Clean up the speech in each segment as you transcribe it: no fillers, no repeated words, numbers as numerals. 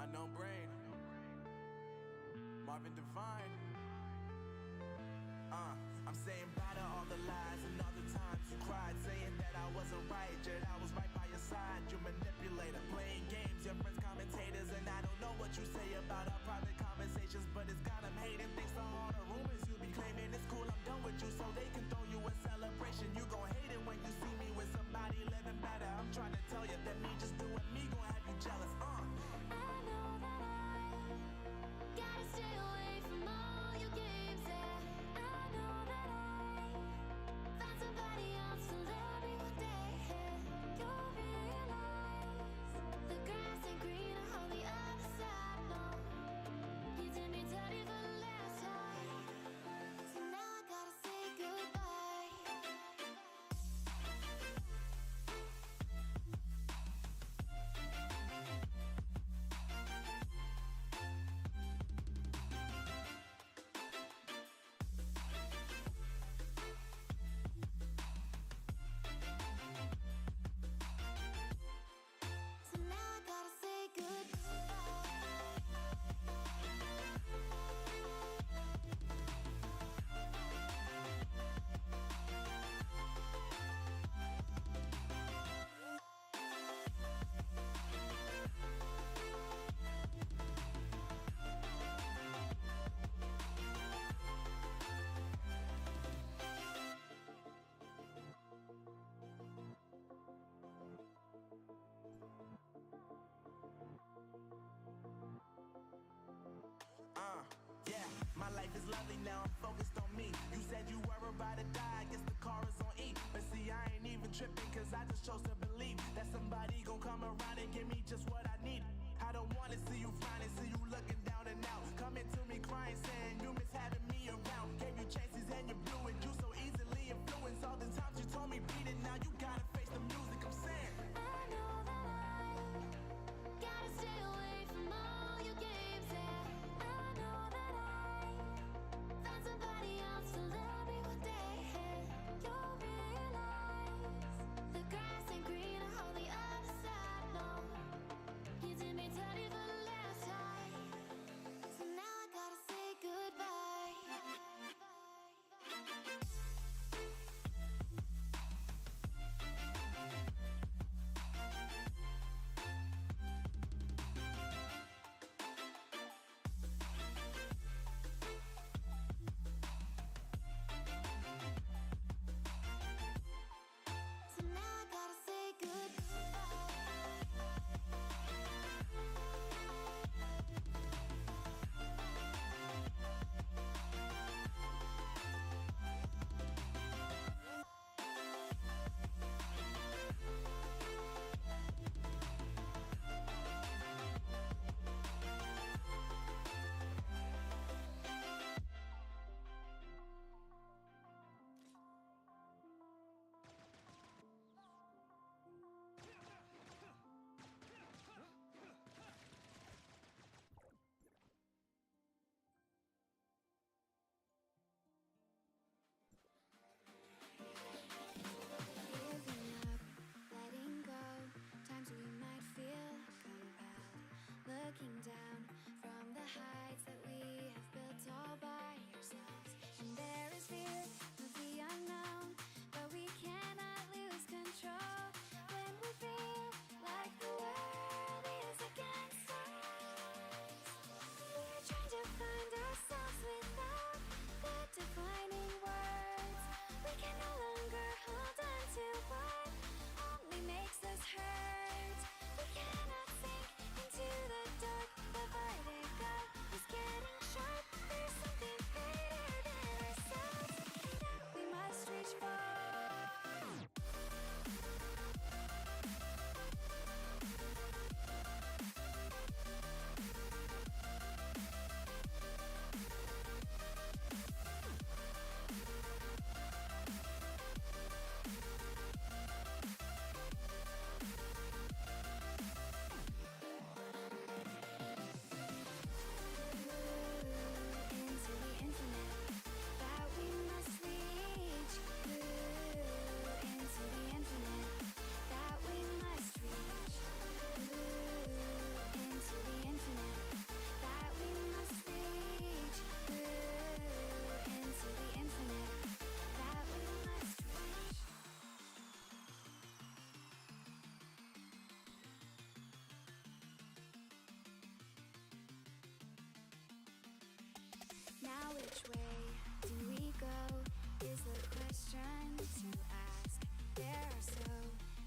Unknown Brain, Marvin Devine. I'm saying bye to all the lies and all the times you cried, saying that I wasn't right, yet I was right by your side. You manipulator, playing games, your friends commentators, and I don't know what you say about our private conversations, but it's got them hating. Thanks to all the rumors you be claiming. It's cool, I'm done with you, so they can throw you a celebration. You gon' hate it when you see me with somebody living better. I'm trying to tell you that me just doing me gon' have you jealous. I know that I gotta stay away from all your games, yeah. I know that I find somebody else to love me one day, yeah. You'll realize the grass ain't greener on the other side, no. You did me dirty for the last time, so now I gotta say goodbye. So now I gotta say Yeah, my life is lovely now, I'm focused on me. You said you were about to die, I guess the car is on E. But see, I ain't even tripping, cause I just chose to believe that somebody gon' come around and give me just what I need. I don't wanna see you finding, see you looking down and out, coming to me crying, saying you miss having me around. Gave you chances and you blew it, you so easily influenced. All the times you told me beat it, now you gotta face the music. I'm saying I know that I gotta stay away from all your games, yeah. I know that I find somebody else to love me one day, yeah. You'll realize the grass ain't greener on the other side, no. You did me dirty for the last time, so now I gotta say goodbye. is the question to ask. There are so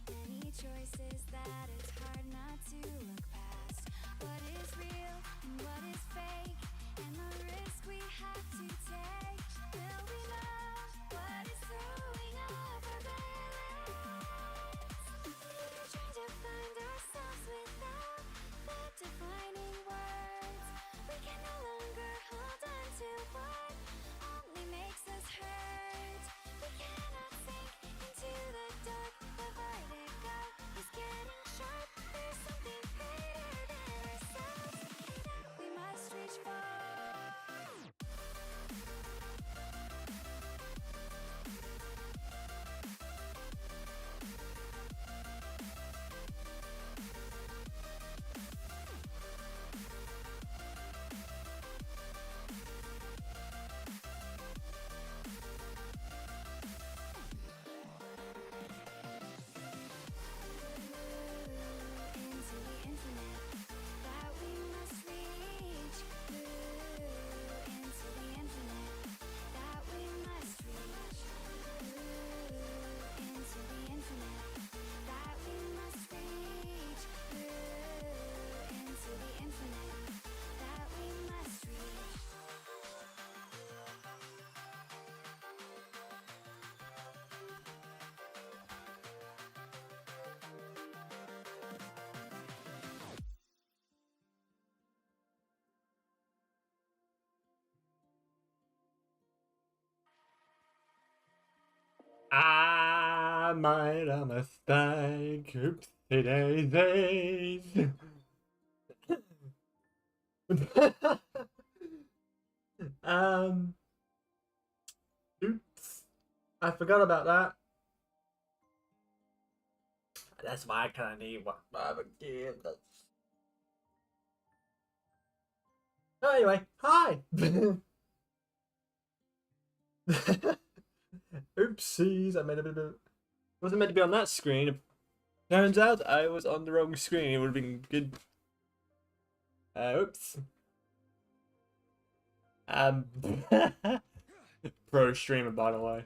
many choices that it's hard not to look past. What is real and what is fake, and the risk we have to take. Will we know what is throwing off our balance? We're trying to find ourselves without the defining words. We can no longer hold on to what only makes us hurt. We cannot sink into the dark. The vertigo is getting sharp. There's something greater than ourselves that we must reach for. Into the infinite that we must reach. Into the infinite that we must reach. Into the infinite that we must reach. Into the infinite that we must reach. I made a mistake. Oopsie daisies. um. Oops. I forgot about that. That's why I kind of need one barbecue. Oh, anyway, hi. Oopsies, I made a bit of. Wasn't meant to be on that screen. Turns out I was on the wrong screen. It would have been good. Oops. Pro streamer, by the way.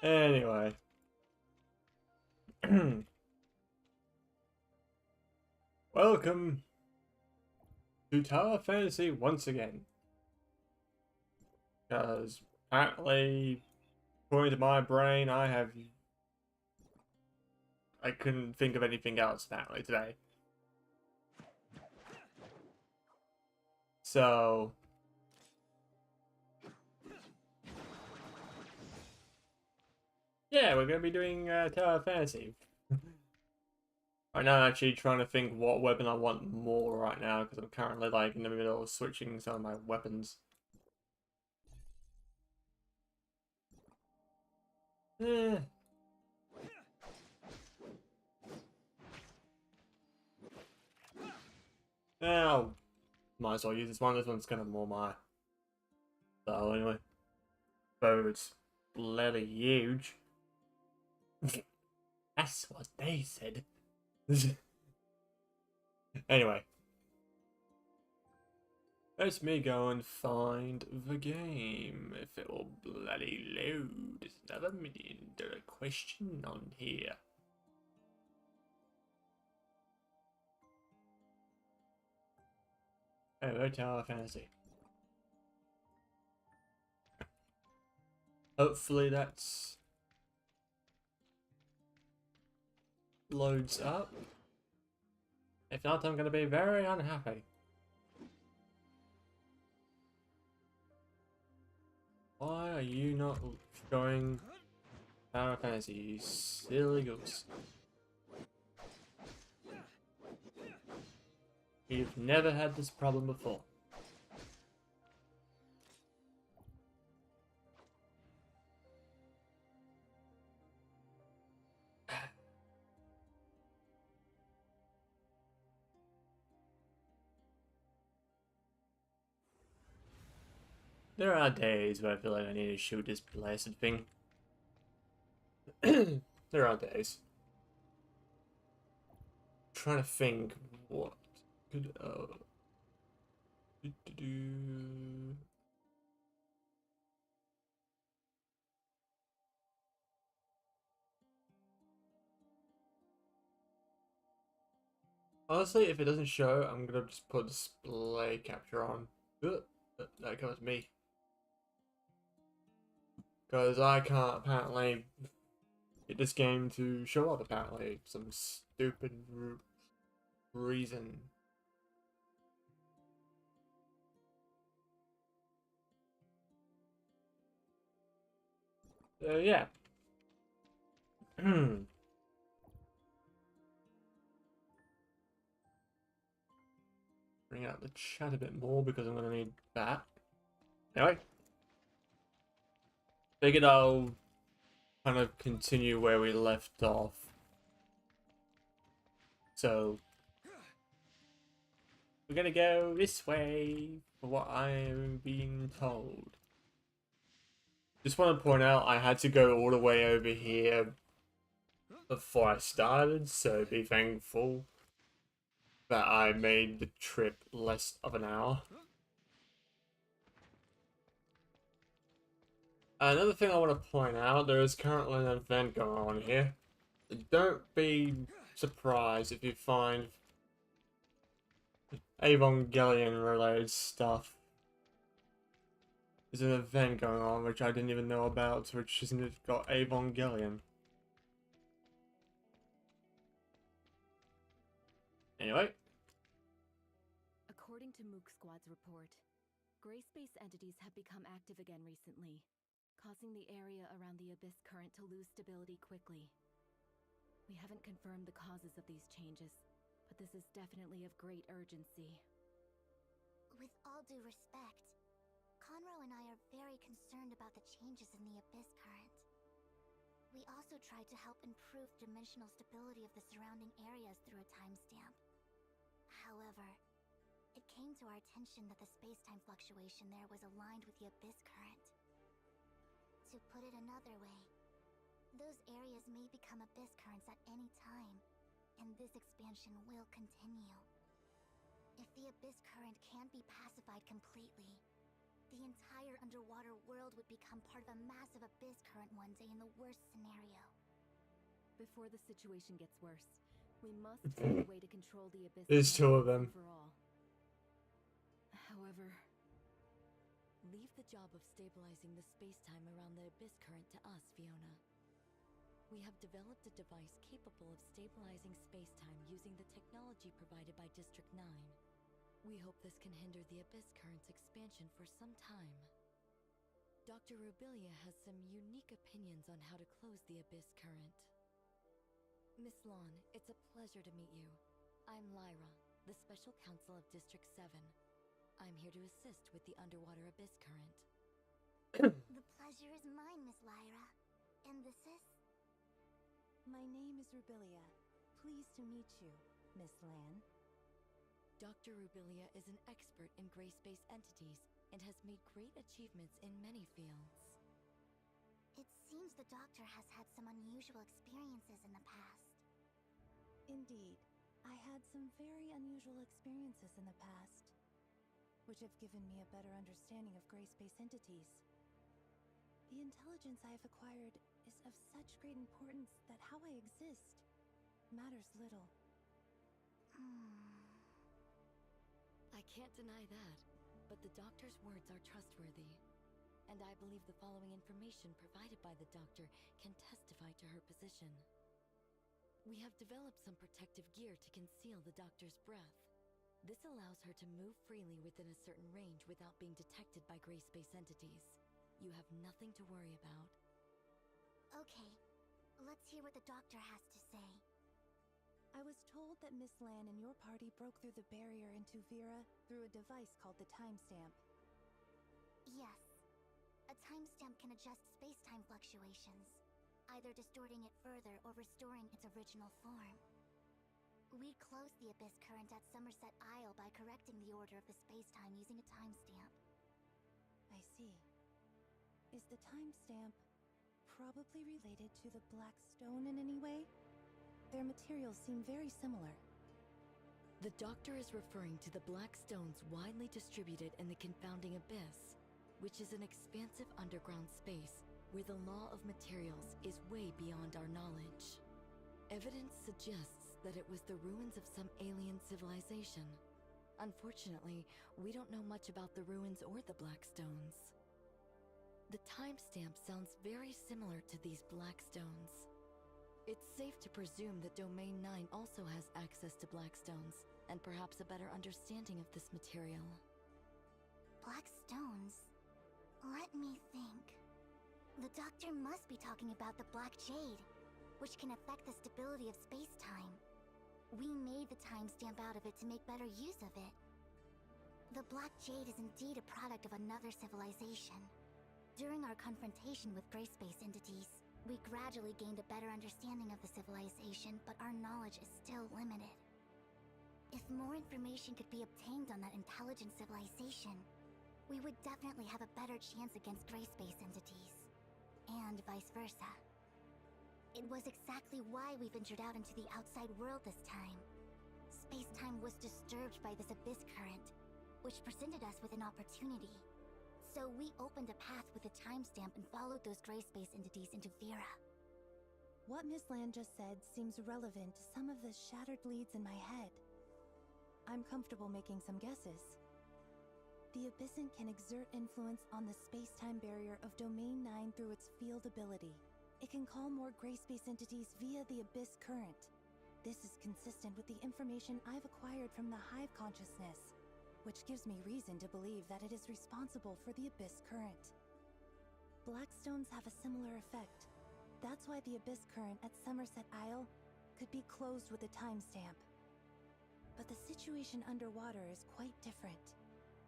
Anyway. Welcome to Tower Fantasy once again. Because apparently, according to my brain, I couldn't think of anything else apparently today. So yeah, we're gonna be doing Tower Fantasy. Right now, I'm actually trying to think what weapon I want more right now because I'm currently like in the middle of switching some of my weapons. Eh. Now, might as well use this one. This one's kind of more my style anyway. So it's bloody huge. That's what they said. Anyway. Let's me go and find the game. If it will bloody load. There's another $1,000,000 question on here. Oh, Tower Fantasy. Hopefully that's loads up. If not, I'm gonna be very unhappy. Why are you not showing Tower Fantasy, you silly goose? You've never had this problem before. There are days where I feel like I need to shoot this blasted thing. There are days. I'm trying to think what could Do-do-do. Honestly, if it doesn't show, I'm gonna just put display capture on. That covers me. Because I can't apparently get this game to show up, apparently. Some stupid reason. Yeah. Bring out the chat a bit more because I'm gonna need that. Anyway. Figured I'll kind of continue where we left off. So we're gonna go this way for what I'm being told. Just want to point out I had to go all the way over here before I started, so be thankful that I made the trip less of an hour. Another thing I want to point out, there is currently an event going on here. Don't be surprised if you find Evangelion related stuff. There's an event going on which I didn't even know about, which isn't got Evangelion. Anyway. According to Mook Squad's report, gray space entities have become active again recently, causing the area around the Abyss current to lose stability quickly. We haven't confirmed the causes of these changes, but this is definitely of great urgency. With all due respect, Conroe and I are very concerned about the changes in the Abyss current. We also tried to help improve dimensional stability of the surrounding areas through a timestamp. However, it came to our attention that the space-time fluctuation there was aligned with the Abyss current. To put it another way, those areas may become Abyss currents at any time, and this expansion will continue. If the Abyss current can't be pacified completely, the entire underwater world would become part of a massive Abyss current one day in the worst scenario. Before the situation gets worse, we must find a way to control the Abyss There's current two of them. once and for all. However, leave the job of stabilizing the space-time around the Abyss current to us, Fiona. We have developed a device capable of stabilizing space-time using the technology provided by District 9. We hope this can hinder the Abyss current's expansion for some time. Dr. Rubilia has some unique opinions on how to close the Abyss current. Miss Lon, it's a pleasure to meet you. I'm Lyra, the Special Counsel of District 7. I'm here to assist with the underwater Abyss current. The pleasure is mine, Miss Lyra. And this is? My name is Rubilia. Pleased to meet you, Miss Lan. Dr. Rubilia is an expert in gray space entities and has made great achievements in many fields. It seems the doctor has had some unusual experiences in the past. Indeed, I had some very unusual experiences in the past, which have given me a better understanding of gray space entities. The intelligence I have acquired is of such great importance that how I exist matters little. I can't deny that, but the doctor's words are trustworthy. And I believe the following information provided by the doctor can testify to her position. We have developed some protective gear to conceal the doctor's breath. This allows her to move freely within a certain range without being detected by gray space entities. You have nothing to worry about. Okay, let's hear what the doctor has to say. I was told that Miss Lan and your party broke through the barrier into Vera through a device called the timestamp. Yes. A timestamp can adjust space-time fluctuations, either distorting it further or restoring its original form. We closed the Abyss current at Somerset Isle by correcting the order of the space-time using a timestamp. I see. Is the timestamp probably related to the Black Stone in any way? Their materials seem very similar. The Doctor is referring to the black stones widely distributed in the confounding abyss, which is an expansive underground space where the law of materials is way beyond our knowledge. Evidence suggests that it was the ruins of some alien civilization. Unfortunately, we don't know much about the ruins or the black stones. The timestamp sounds very similar to these black stones. It's safe to presume that Domain 9 also has access to black stones, and perhaps a better understanding of this material. Black stones? Let me think. The Doctor must be talking about the Black Jade, which can affect the stability of space-time. We made the timestamp out of it to make better use of it. The Black Jade is indeed a product of another civilization. During our confrontation with gray space entities, we gradually gained a better understanding of the civilization, but our knowledge is still limited. If more information could be obtained on that intelligent civilization, we would definitely have a better chance against gray space entities. And vice versa. It was exactly why we ventured out into the outside world this time. Space-time was disturbed by this abyss current, which presented us with an opportunity. So we opened a path with a timestamp and followed those gray space entities into Vera. What Miss Land just said seems relevant to some of the shattered leads in my head. I'm comfortable making some guesses. The Abyssant can exert influence on the space-time barrier of Domain 9 through its field ability. It can call more gray space entities via the Abyss current. This is consistent with the information I've acquired from the Hive consciousness, which gives me reason to believe that it is responsible for the Abyss current. Blackstones have a similar effect. That's why the Abyss current at Somerset Isle could be closed with a timestamp. But the situation underwater is quite different.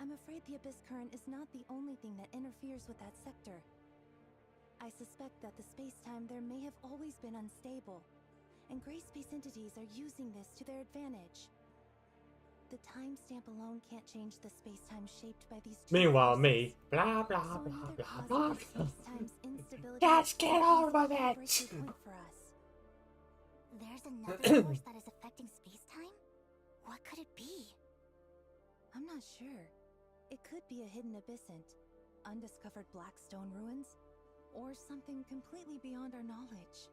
I'm afraid the Abyss current is not the only thing that interferes with that sector. I suspect that the space-time there may have always been unstable, and gray space entities are using this to their advantage. The timestamp alone can't change the space-time shaped by these two Meanwhile, forces. me, blah blah So blah another blah cause blah. of space-time's instability Just get becomes over a key it. breakthrough point for us. There's another force that is affecting space-time? What could it be? I'm not sure. It could be a hidden abyssant, undiscovered Blackstone ruins, or something completely beyond our knowledge.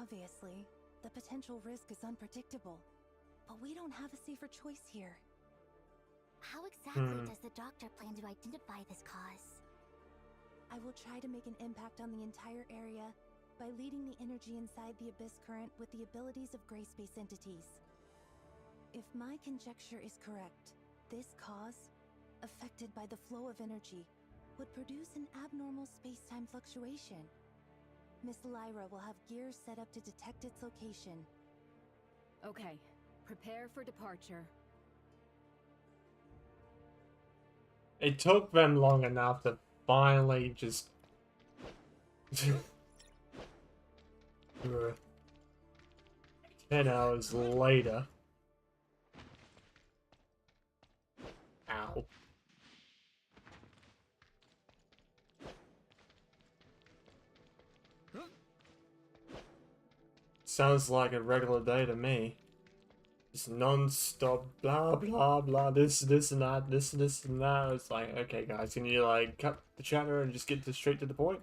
Obviously, the potential risk is unpredictable, but we don't have a safer choice here. How exactly does the Doctor plan to identify this cause? I will try to make an impact on the entire area by leading the energy inside the Abyss current with the abilities of gray space entities. If my conjecture is correct, this cause, affected by the flow of energy, would produce an abnormal space-time fluctuation. Miss Lyra will have gears set up to detect its location. Okay, prepare for departure. It took them long enough to finally just 10 hours later. Ow. Sounds like a regular day to me. Just non-stop blah blah blah, this and that, this and that. It's like, okay guys, can you like cut the chatter and just get straight to the point?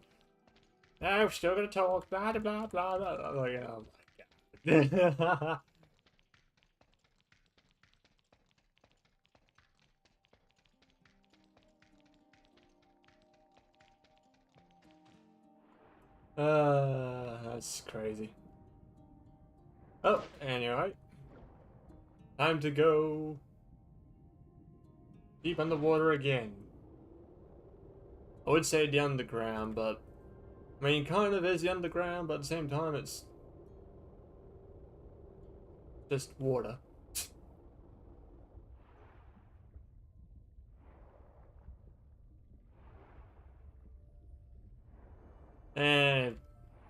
No, we're still gonna talk blah blah blah blah. Like, oh my god. That's crazy. Oh, anyway. Time to go deep underwater again. I would say the underground, but I mean, kind of is the underground, but at the same time, it's just water. And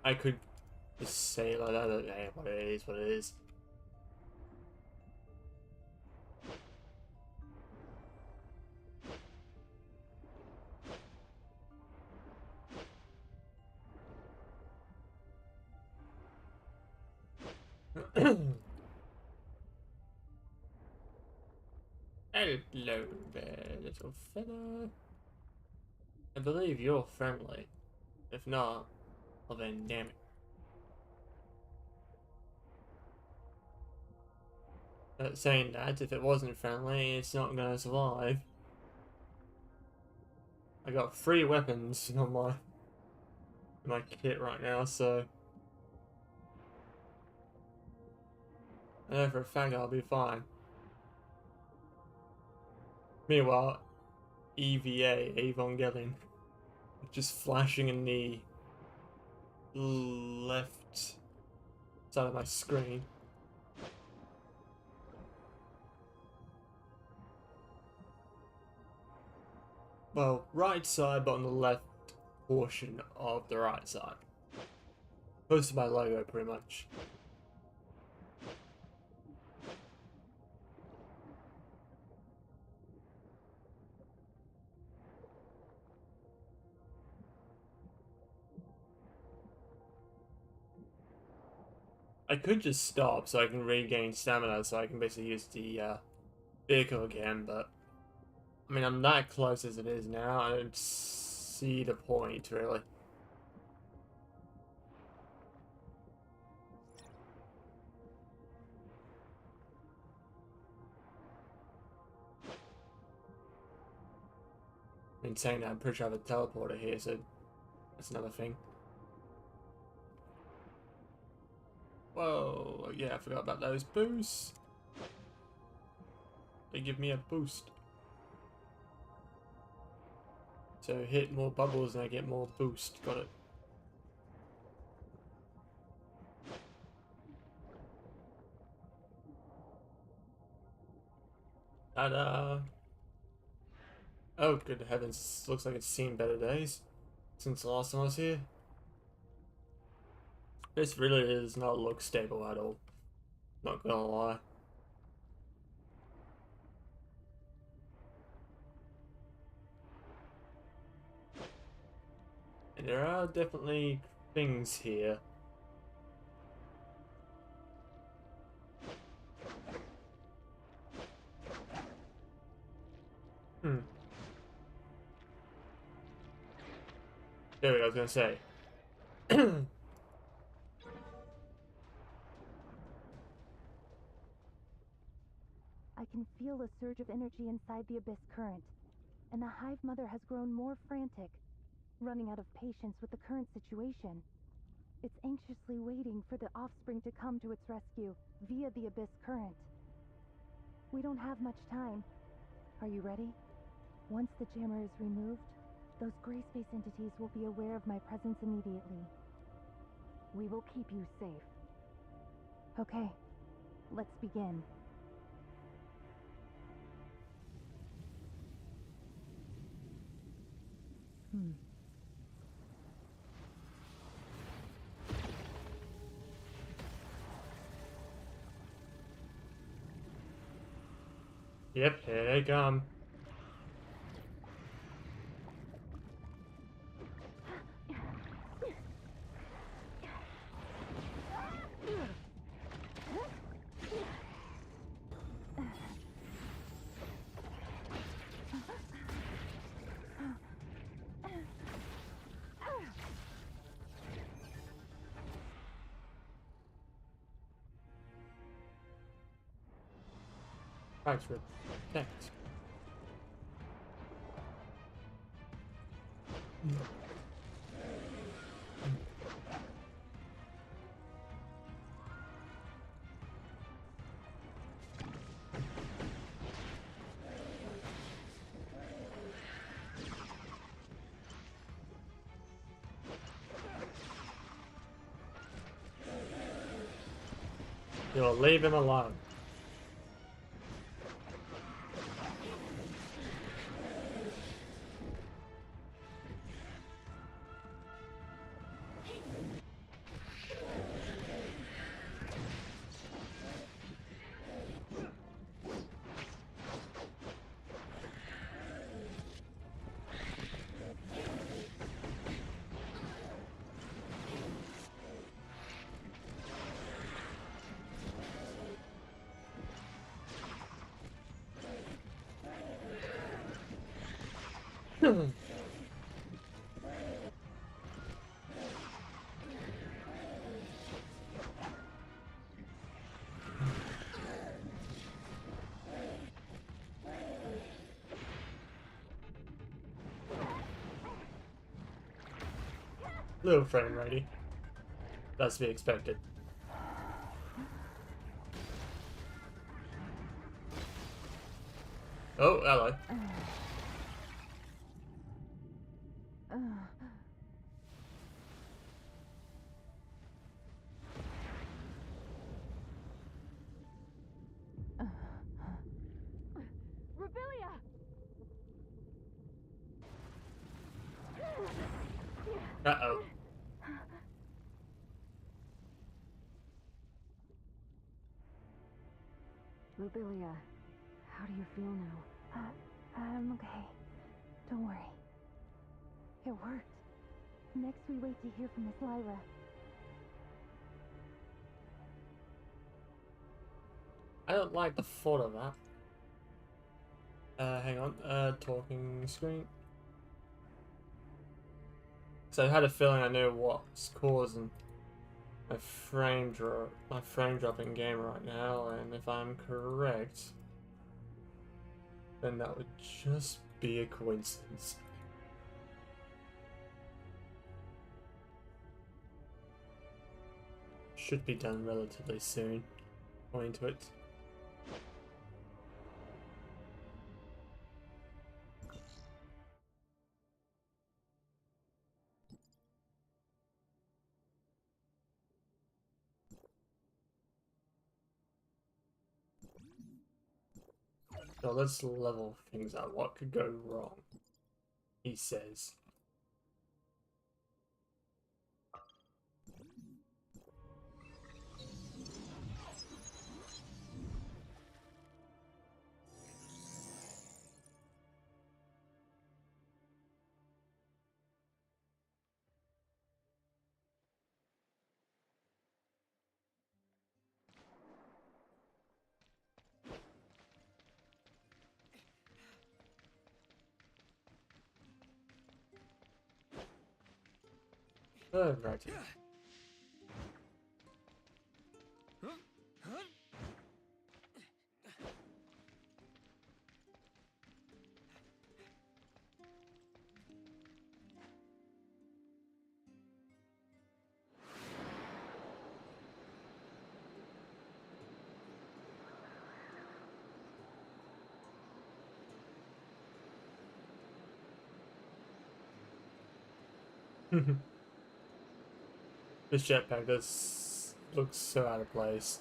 I could just say it like that, hey, what it is, what it is. Hello there, little fella. I believe you're friendly. If not, well then damn it. But saying that, if it wasn't friendly, it's not gonna survive. I got 3 weapons on my kit right now, so I know for a fact I'll be fine. Meanwhile, EVA, Evangelion, just flashing in the left side of my screen. Well, right side, but on the left portion of the right side. Close to my logo, pretty much. I could just stop so I can regain stamina, so I can basically use the vehicle again, but I mean, I'm that close as it is now. I don't see the point, really. I mean, saying that, I'm pretty sure I have a teleporter here, so that's another thing. Whoa, yeah, I forgot about those boosts. They give me a boost. So hit more bubbles and I get more boost. Got it. Ta-da! Oh, good heavens. Looks like it's seen better days since the last time I was here. This really does not look stable at all. Not gonna lie. And there are definitely things here. There we go, I was gonna say. I can feel a surge of energy inside the Abyss current, and the Hive Mother has grown more frantic, running out of patience with the current situation. It's anxiously waiting for the offspring to come to its rescue via the Abyss current. We don't have much time. Are you ready? Once the jammer is removed, those gray space entities will be aware of my presence immediately. We will keep you safe. Okay, let's begin. Yep, here they come. Thanks for thanks. You'll leave him alone. Little frame ratey. That's to be expected. Oh, hello. Rebellia! Uh-oh. Rebellia, how do you feel now? I'm okay. Don't worry. It worked. Next we wait to hear from Miss Lyra. I don't like the thought of that. Hang on. Talking screen. So I had a feeling I knew what's causing my frame drop in game right now, and if I'm correct, then that would just be a coincidence. Should be done relatively soon, according to it. So let's level things out. What could go wrong? He says. Right. This jetpack does look so out of place.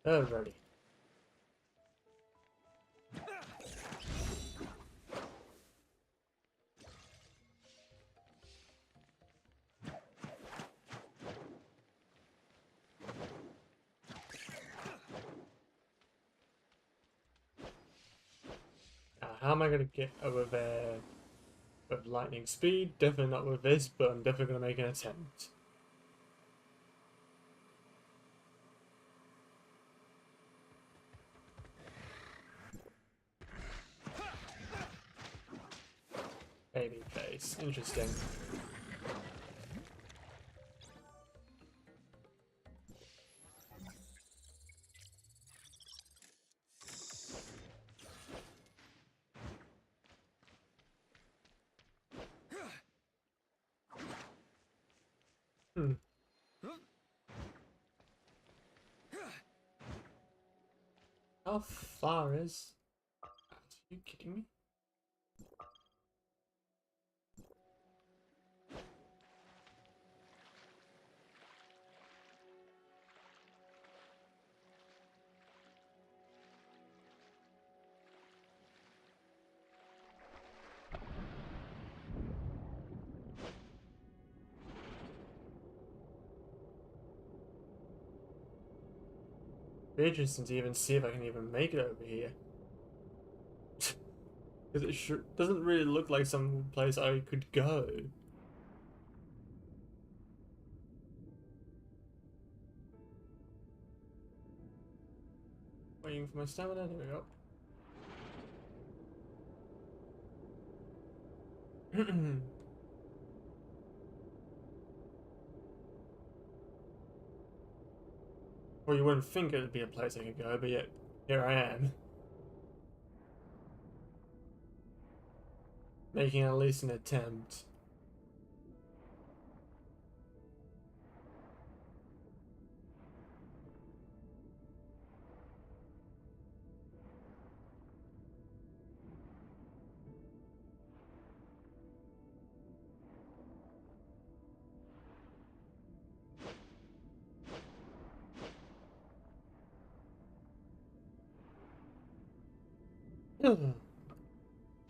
Alrighty. Now, how am I going to get over there with lightning speed? Definitely not with this, but I'm definitely going to make an attempt. Baby face. Interesting. Hmm. How far is... Are you kidding me? Be interesting to even see if I can even make it over here. Because it sure doesn't really look like some place I could go. Waiting for my stamina, there we go. Well, you wouldn't think it would be a place I could go, but yet, here I am. Making at least an attempt.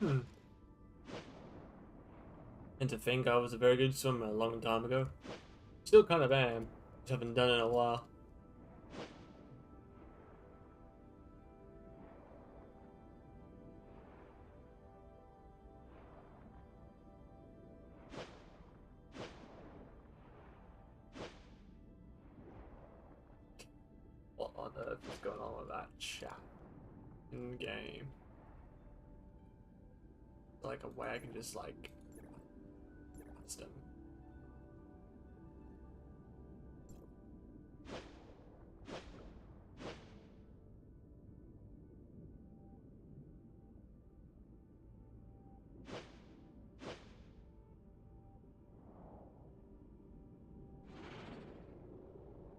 Hmm. And to think I was a very good swimmer a long time ago. Still kind of am. Just haven't done it in a while. What on earth is going on with that chat in game? Like a way I can just like blast them.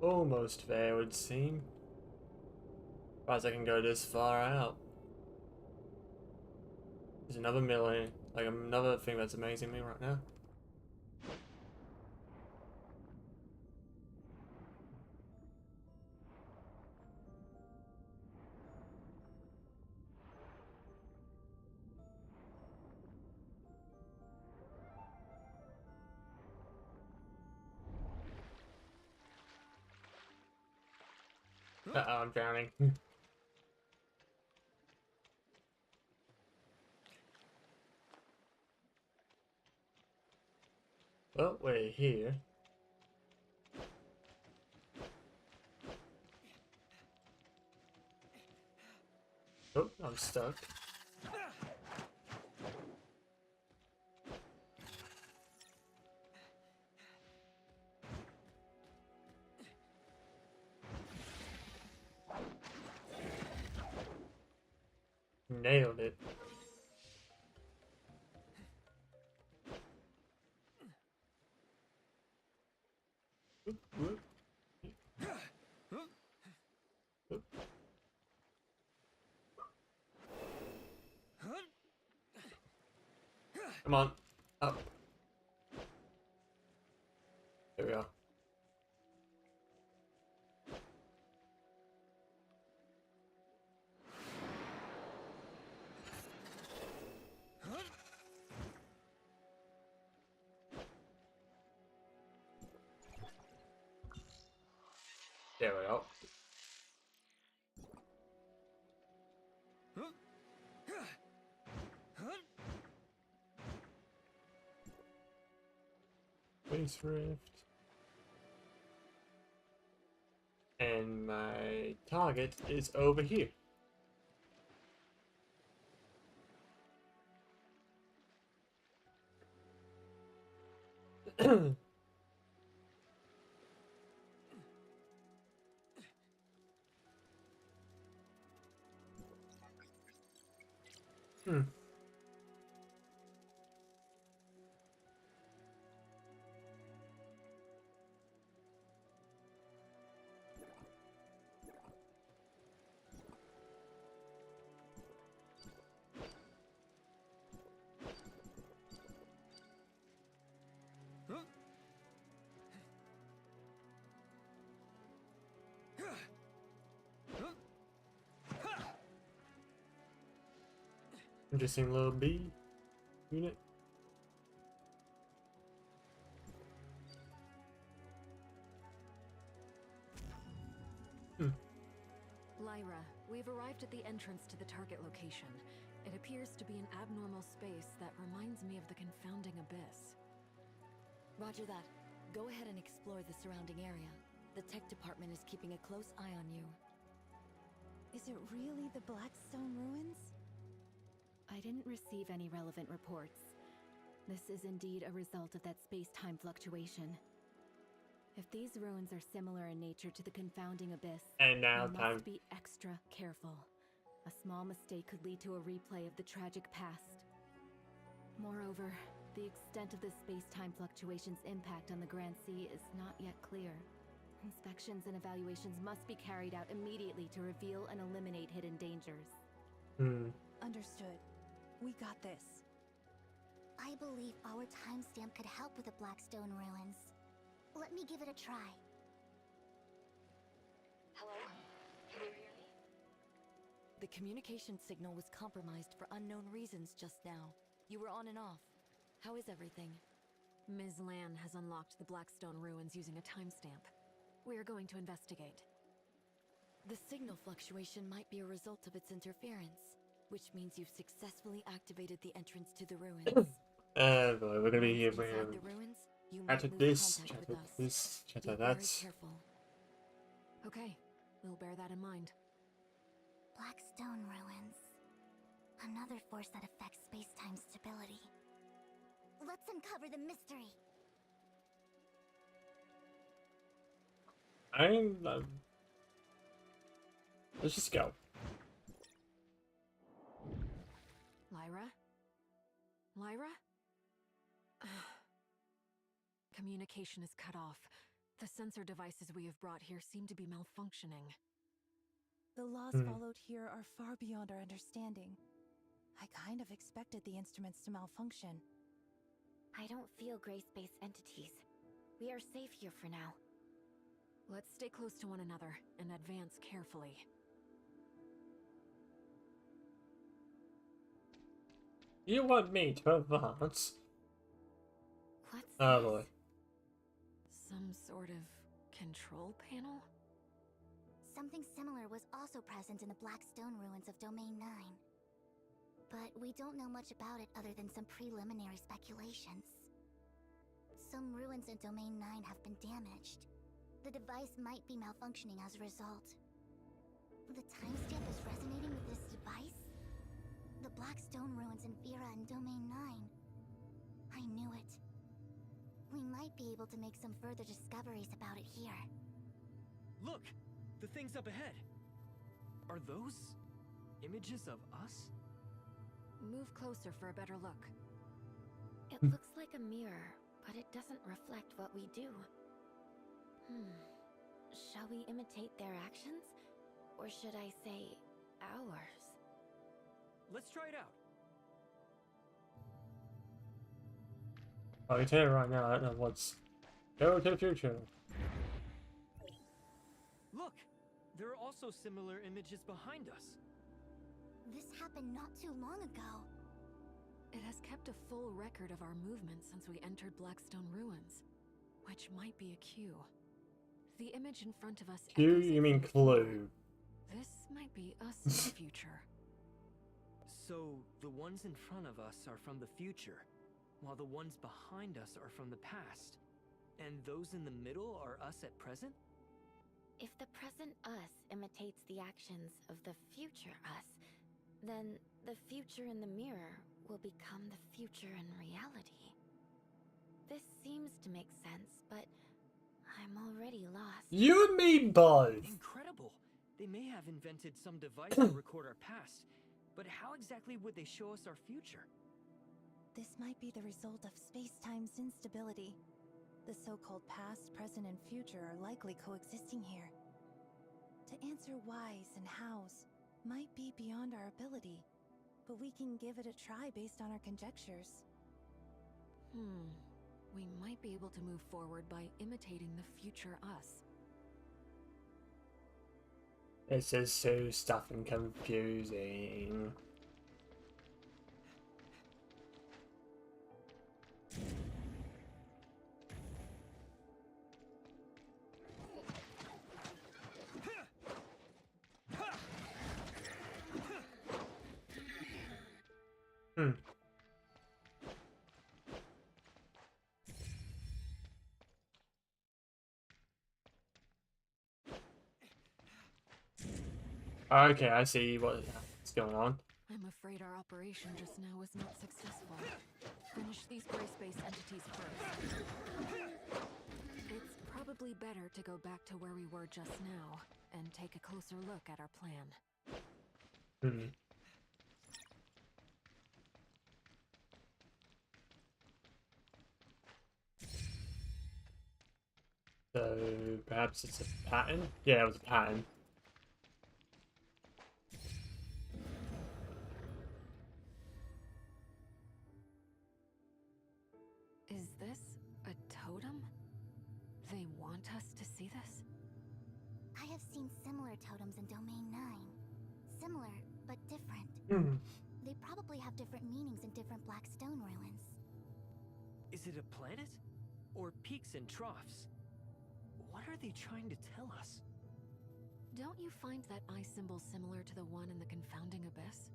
Almost there, it would seem. Surprised I can go this far out. There's another million, like another thing that's amazing me right now. Uh-oh, I'm drowning. Well, we're here. Oh, I'm stuck. Nailed it. Oop, oop. Oop. Come on, up. There we go. There we go. Space rift. And my target is over here. Hmm. Interesting little bee unit. We've arrived at the entrance to the target location. It appears to be an abnormal space that reminds me of the confounding abyss. Roger that. Go ahead and explore the surrounding area. The tech department is keeping a close eye on you. Is it really the Blackstone ruins? I didn't receive any relevant reports. This is indeed a result of that space-time fluctuation. If these ruins are similar in nature to the confounding abyss, And now we time. must be extra careful. A small mistake could lead to a replay of the tragic past. Moreover, the extent of the space-time fluctuation's impact on the Grand Sea is not yet clear. Inspections and evaluations must be carried out immediately to reveal and eliminate hidden dangers. Understood. We got this. I believe our timestamp could help with the Blackstone ruins. Let me give it a try. Hello? Can you hear me? The communication signal was compromised for unknown reasons just now. You were on and off. How is everything? Ms. Lan has unlocked the Blackstone ruins using a timestamp. We are going to investigate. The signal fluctuation might be a result of its interference, which means you've successfully activated the entrance to the ruins. Boy, we're gonna be here for Inside the ruins, you chat might at lose this, contact chat with at us. this, chat Be at very that. careful. Okay, we'll bear that in mind. Blackstone ruins. Another force that affects space-time stability. Let's uncover the mystery. Let's just go. Lyra? Lyra? Communication is cut off. The sensor devices we have brought here seem to be malfunctioning. The laws followed here are far beyond our understanding. I kind of expected the instruments to malfunction. I don't feel gray space entities. We are safe here for now. Let's stay close to one another and advance carefully. You want me to advance? What's Oh this? boy. Some sort of control panel? Something similar was also present in the Blackstone ruins of Domain 9. But we don't know much about it other than some preliminary speculations. Some ruins in Domain 9 have been damaged. The device might be malfunctioning as a result. The timestamp is resonating with this device? The Blackstone ruins in Vera and Domain 9. I knew it. We might be able to make some further discoveries about it here. Look! The things up ahead! Are those images of us? Move closer for a better look. It looks like a mirror, but it doesn't reflect what we do. Shall we imitate their actions? Or should I say, ours? Let's try it out. I can tell you right now, I don't know what's... Go to the future. Look! There are also similar images behind us. This happened not too long ago. It has kept a full record of our movement since we entered Blackstone ruins, which might be a cue. The image in front of us. Q, echoes you it mean from clue. before. This might be us in the future. So, the ones in front of us are from the future, while the ones behind us are from the past. And those in the middle are us at present? If the present us imitates the actions of the future us, then the future in the mirror will become the future in reality. This seems to make sense, but I'm already lost. You and me both. Incredible! They may have invented some device to record our past, but how exactly would they show us our future? This might be the result of space-time's instability. The so-called past, present, and future are likely coexisting here. To answer whys and hows might be beyond our ability, but we can give it a try based on our conjectures. We might be able to move forward by imitating the future us. This is so stuff and confusing. Hmm. Okay, I see what's going on. I'm afraid our operation just now was not successful. Finish these gray space entities first. It's probably better to go back to where we were just now and take a closer look at our plan. Hmm. So perhaps it's a pattern? Yeah, it was a pattern. Is this a totem? They want us to see this? I have seen similar totems in Domain 9. Similar, but different. Hmm. They probably have different meanings in different black stone ruins. Is it a planet? Or peaks and troughs? What are they trying to tell us? Don't you find that eye symbol similar to the one in the confounding abyss?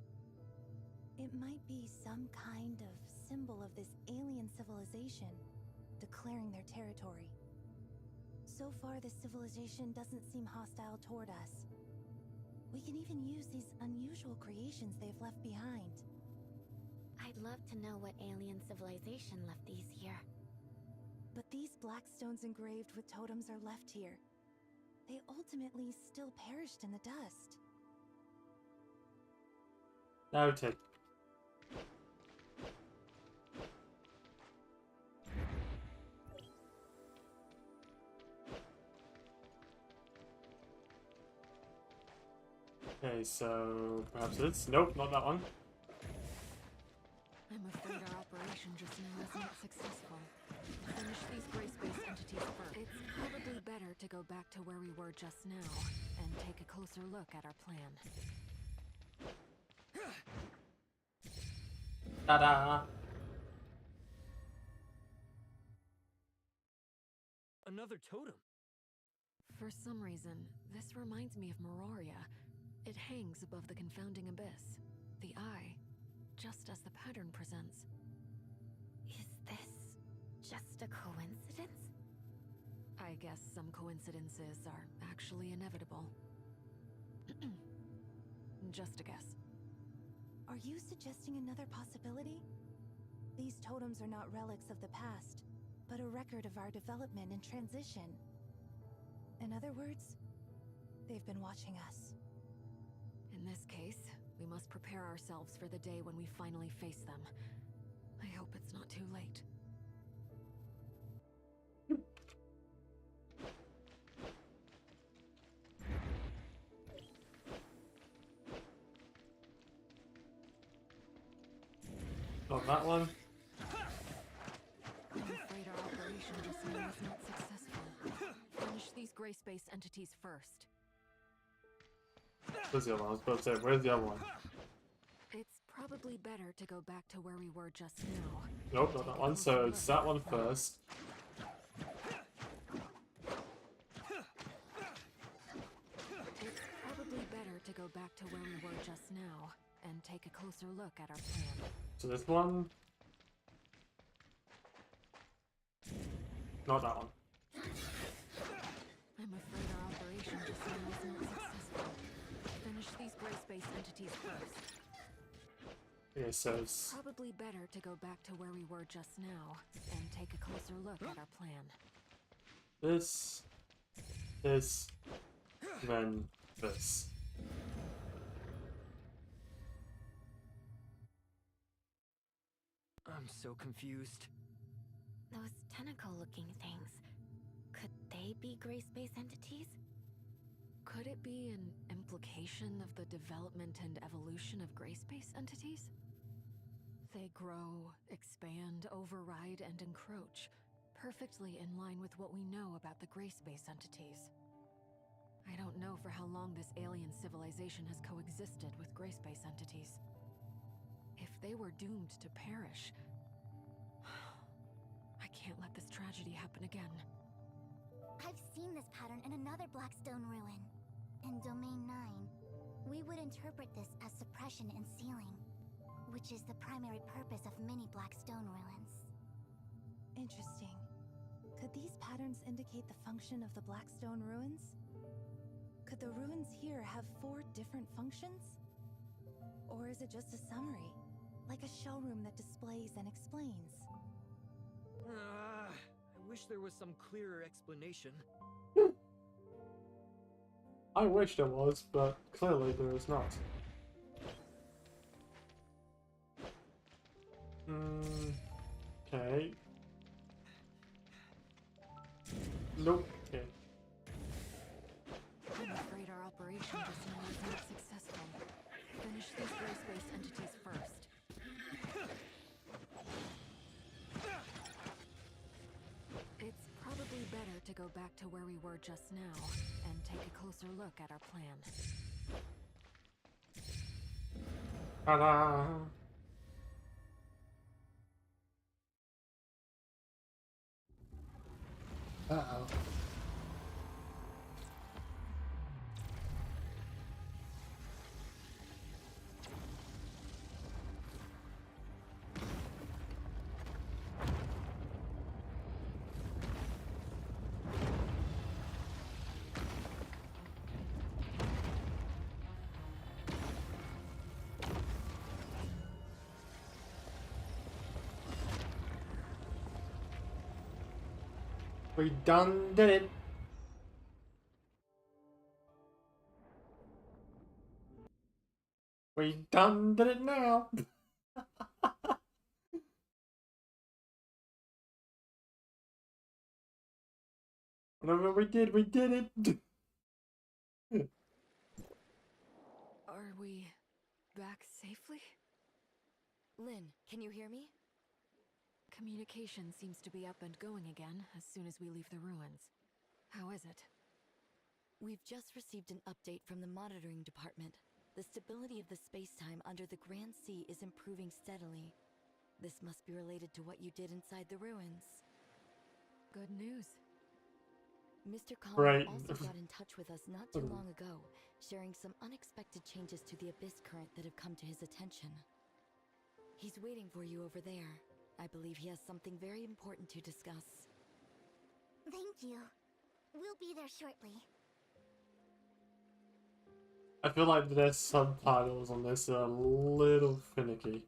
It might be some kind of symbol of this alien civilization, declaring their territory. So far, this civilization doesn't seem hostile toward us. We can even use these unusual creations they've left behind. I'd love to know what alien civilization left these here. But these black stones engraved with totems are left here. They ultimately still perished in the dust. Noted. Okay, so perhaps it's nope, not that one. I'm afraid our operation just now was not successful. Finish these gray space entities first. It's probably better to go back to where we were just now and take a closer look at our plan. Ta-da! Another totem. For some reason, this reminds me of Meroria. It hangs above the confounding abyss. The eye, just as the pattern presents. Is this just a coincidence? I guess some coincidences are actually inevitable. Just a guess. Are you suggesting another possibility? These totems are not relics of the past, but a record of our development and transition. In other words, they've been watching us. In this case, we must prepare ourselves for the day when we finally face them. I hope it's not too late. Not that one. I'm afraid our operation just now was not successful. Finish these gray space entities first. Where's the other one? I was about to say, where's the other one? It's probably better to go back to where we were just now. Nope, not that one. So it's that one first. It's probably better to go back to where we were just now and take a closer look at our plan. So this one. Not that one. I'm afraid our operation just now was not successful. Finish these gray space entities first. Okay, so it's Probably better to go back to where we were just now and take a closer look at our plan. this, then this. I'm so confused. Those tentacle-looking things. Could they be gray space entities? Could it be an implication of the development and evolution of gray space entities? They grow, expand, override, and encroach, perfectly in line with what we know about the gray space entities. I don't know for how long this alien civilization has coexisted with gray space entities. If they were doomed to perish, I can't let this tragedy happen again. I've seen this pattern in another Blackstone ruin. In Domain 9, we would interpret this as suppression and sealing, which which is the primary purpose of many black stone ruins. Interesting. Could these patterns indicate the function of the Blackstone ruins? Could the ruins here have 4 different functions? Or is it just a summary? Like a showroom that displays and explains? I wish there was some clearer explanation. I wish there was, but clearly there is not. Okay. Nope. Okay. I'm afraid our operation just now is not successful. Finish these gray-space entities first. It's probably better to go back to where we were just now and take a closer look at our plan. Ta-da! Uh-oh. We done did it. We done did it now. Whatever we did it. Are we back safely? Lynn, can you hear me? Communication seems to be up and going again as soon as we leave the ruins. How is it? We've just received an update from the monitoring department. The stability of the space-time under the Grand Sea is improving steadily. This must be related to what you did inside the ruins. Good news. Mr. Collin Right. also got in touch with us not too long ago, sharing some unexpected changes to the Abyss current that have come to his attention. He's waiting for you over there. I believe he has something very important to discuss. Thank you. We'll be there shortly. I feel like the subtitles on this are a little finicky.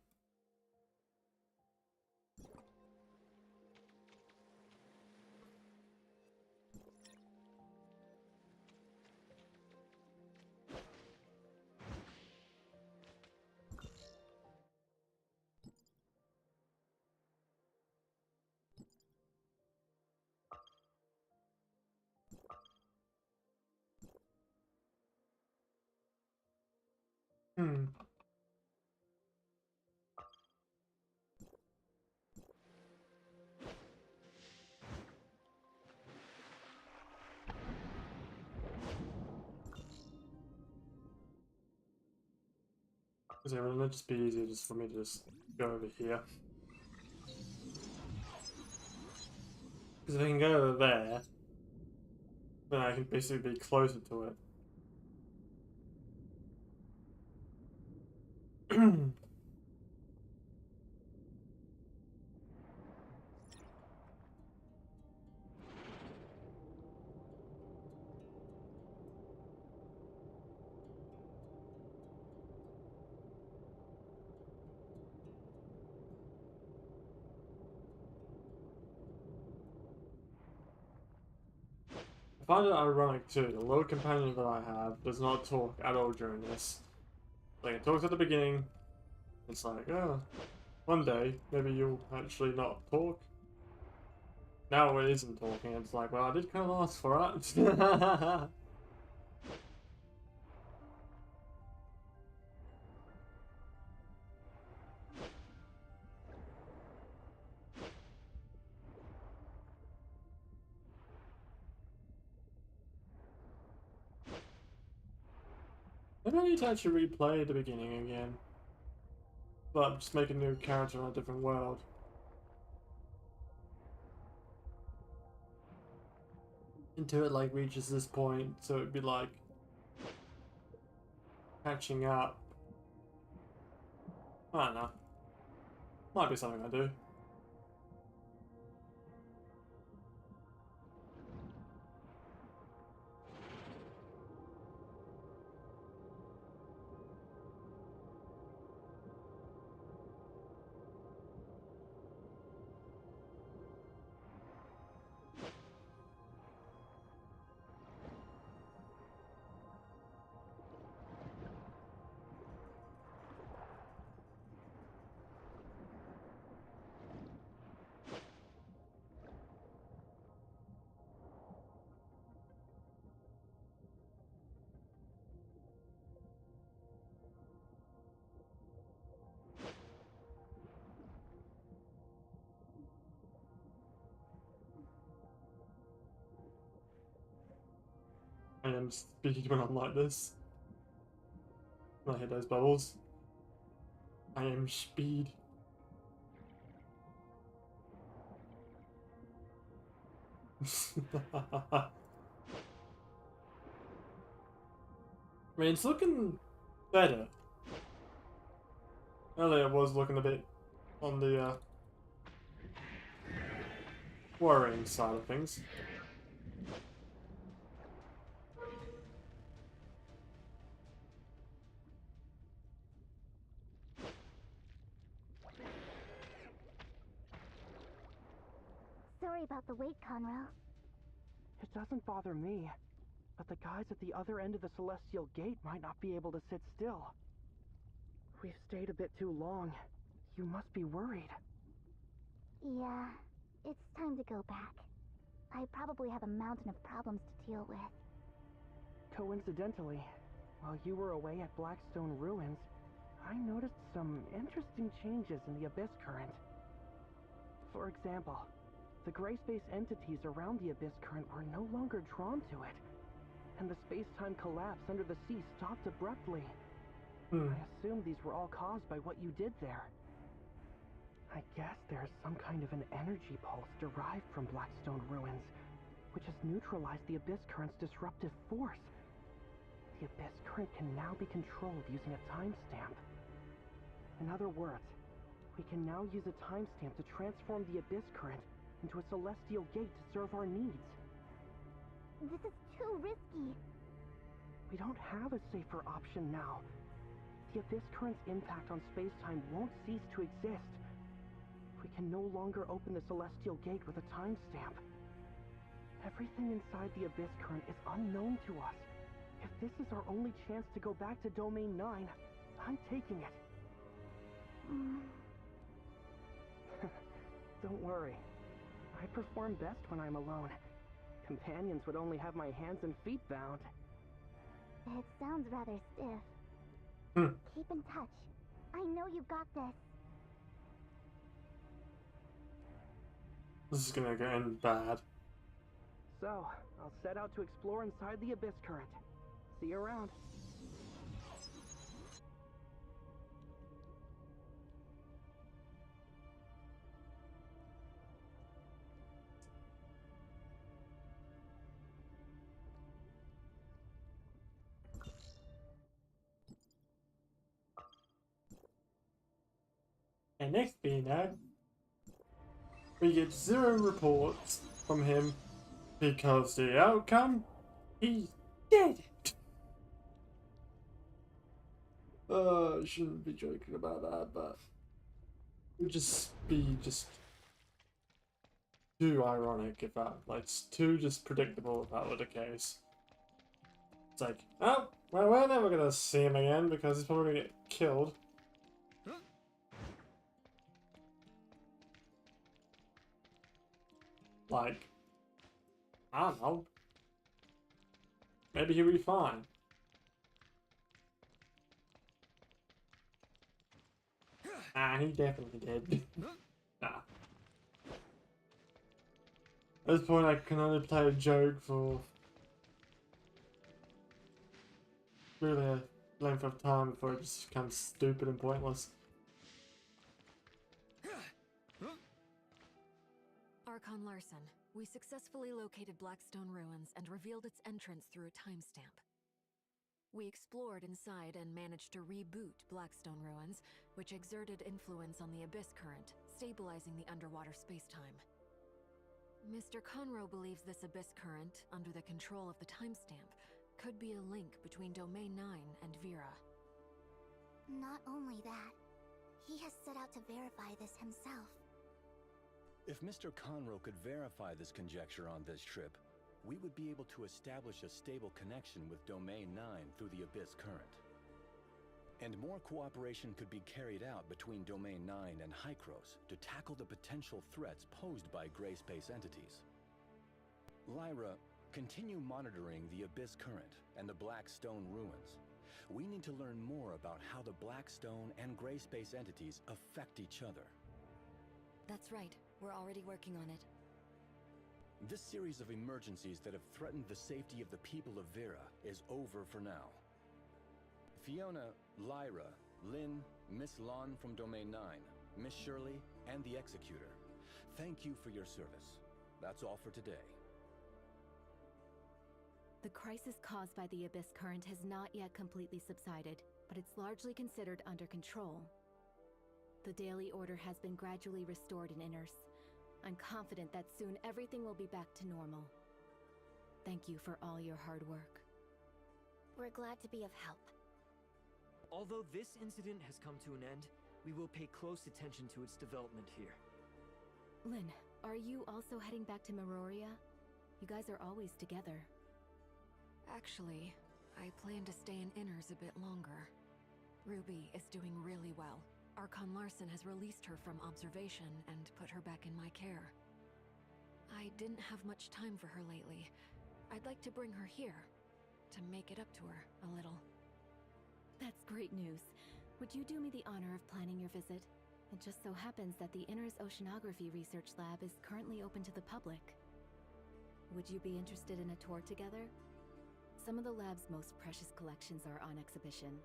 So it would just be easier just for me to just go over here. Because if I can go over there, then I can basically be closer to it. I find it ironic too, the little companion that I have does not talk at all during this. Like, it talks at the beginning, it's like, oh, one day, maybe you'll actually not talk. Now it isn't talking, it's like, well, I did kind of ask for it. Maybe I need to actually replay the beginning again. But just make a new character on a different world. Until it like reaches this point, so it'd be like catching up. I don't know. Might be something I do. I am speed when I'm like this. When I hit those bubbles. I am speed. I mean, it's looking better. Earlier it was looking a bit on the worrying side of things. Sorry about the wait, Conroe. It doesn't bother me, but the guys at the other end of the Celestial Gate might not be able to sit still. We've stayed a bit too long. You must be worried. Yeah, it's time to go back. I probably have a mountain of problems to deal with. Coincidentally, while you were away at Blackstone Ruins, I noticed some interesting changes in the Abyss Current. For example, the gray space entities around the Abyss Current were no longer drawn to it, and the space-time collapse under the sea stopped abruptly. I assumed these were all caused by what you did there. I guess there's some kind of an energy pulse derived from Blackstone Ruins, which has neutralized the Abyss Current's disruptive force. The Abyss Current can now be controlled using a timestamp. In other words, we can now use a timestamp to transform the Abyss Current into a celestial gate to serve our needs. This is too risky. We don't have a safer option now. The Abyss Current's impact on space-time won't cease to exist. We can no longer open the celestial gate with a timestamp. Everything inside the Abyss Current is unknown to us. If this is our only chance to go back to Domain 9, I'm taking it. Don't worry. I perform best when I'm alone. Companions would only have my hands and feet bound. It sounds rather stiff. Keep in touch. I know you got this. This is gonna end bad. So, I'll set out to explore inside the Abyss Current. See you around. And next being that, we get 0 reports from him because the outcome, he's dead. I shouldn't be joking about that, but it would just be too ironic if that, like, it's too just predictable if that were the case. It's like, oh, well, we're never gonna see him again because he's probably gonna get killed. Like, I don't know. Maybe he'll be fine. Nah, he definitely did. Nah. At this point, I can only play a joke for really a length of time before it just becomes stupid and pointless. Archon Larson, we successfully located Blackstone Ruins and revealed its entrance through a timestamp. We explored inside and managed to reboot Blackstone Ruins, which exerted influence on the Abyss Current, stabilizing the underwater spacetime. Mr. Conroe believes this Abyss Current, under the control of the timestamp, could be a link between Domain 9 and Vera. Not only that, he has set out to verify this himself. If Mr. Conroe could verify this conjecture on this trip, we would be able to establish a stable connection with Domain 9 through the Abyss Current. And more cooperation could be carried out between Domain 9 and Hykros to tackle the potential threats posed by gray space entities. Lyra, continue monitoring the Abyss Current and the Blackstone Ruins. We need to learn more about how the Blackstone and gray space entities affect each other. That's right. We're already working on it. This series of emergencies that have threatened the safety of the people of Vera is over for now. Fiona, Lyra, Lynn, Miss Lon from Domain 9, Miss Shirley, and the Executor, thank you for your service. That's all for today. The crisis caused by the Abyss Current has not yet completely subsided, but it's largely considered under control. The Daily Order has been gradually restored in Inners. I'm confident that soon everything will be back to normal. Thank you for all your hard work. We're glad to be of help. Although this incident has come to an end, we will pay close attention to its development here. Lynn, are you also heading back to Meroria? You guys are always together. Actually, I plan to stay in Inners a bit longer. Ruby is doing really well. Archon Larson has released her from observation and put her back in my care. I didn't have much time for her lately. I'd like to bring her here, to make it up to her a little. That's great news. Would you do me the honor of planning your visit? It just so happens that the Inners Oceanography Research Lab is currently open to the public. Would you be interested in a tour together? Some of the lab's most precious collections are on exhibition.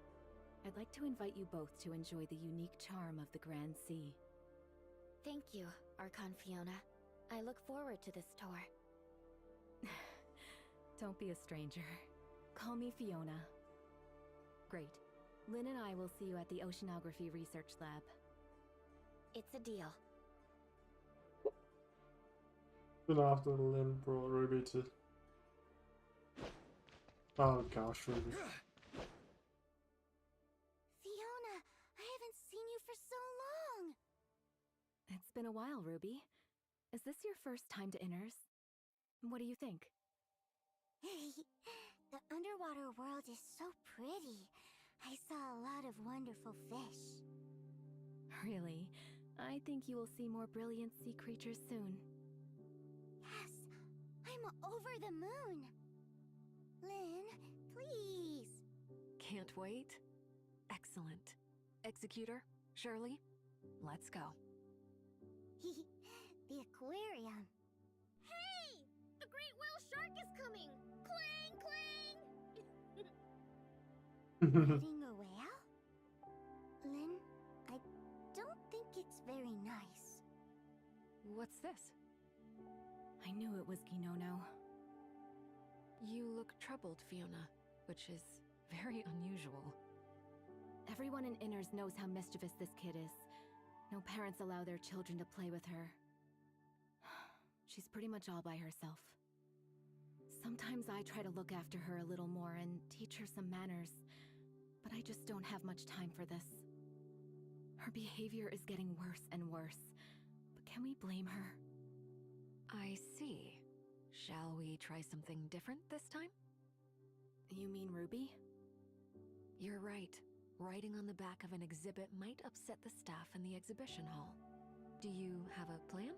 I'd like to invite you both to enjoy the unique charm of the Grand Sea. Thank you, Archon Fiona. I look forward to this tour. Don't be a stranger. Call me Fiona. Great. Lynn and I will see you at the Oceanography Research Lab. It's a deal. Then after Lynn brought Ruby to... Oh gosh, Ruby. Fiona, I haven't seen you for so long! It's been a while, Ruby. Is this your first time to Inners? What do you think? The underwater world is so pretty. I saw a lot of wonderful fish. Really? I think you will see more brilliant sea creatures soon. Yes, I'm over the moon. Lynn, please. Can't wait. Excellent. Executor, Shirley, let's go. The aquarium. Hey! The great whale shark is coming! Clang, clang! Riding a whale? Lynn, I don't think it's very nice. What's this? I knew it was Ginono. You look troubled, Fiona, which is very unusual. Everyone in Inners knows how mischievous this kid is. No parents allow their children to play with her. She's pretty much all by herself. Sometimes I try to look after her a little more and teach her some manners, but I just don't have much time for this. Her behavior is getting worse and worse, but can we blame her? I see. Shall we try something different this time? You mean Ruby? You're right. Riding on the back of an exhibit might upset the staff in the exhibition hall. Do you have a plan?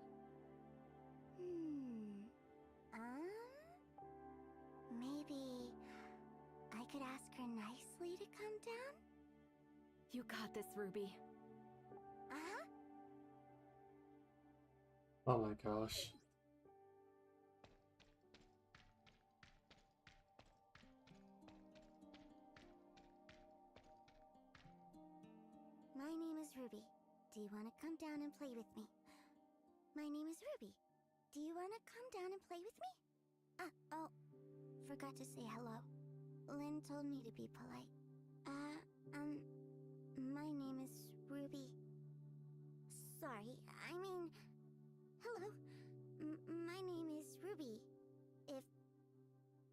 Maybe I could ask her nicely to come down? You got this, Ruby. Uh-huh. Oh my gosh. My name is Ruby. Do you want to come down and play with me? My name is Ruby. Do you want to come down and play with me? Oh, forgot to say hello. Lynn told me to be polite. My name is Ruby. Sorry, I mean, hello. My name is Ruby.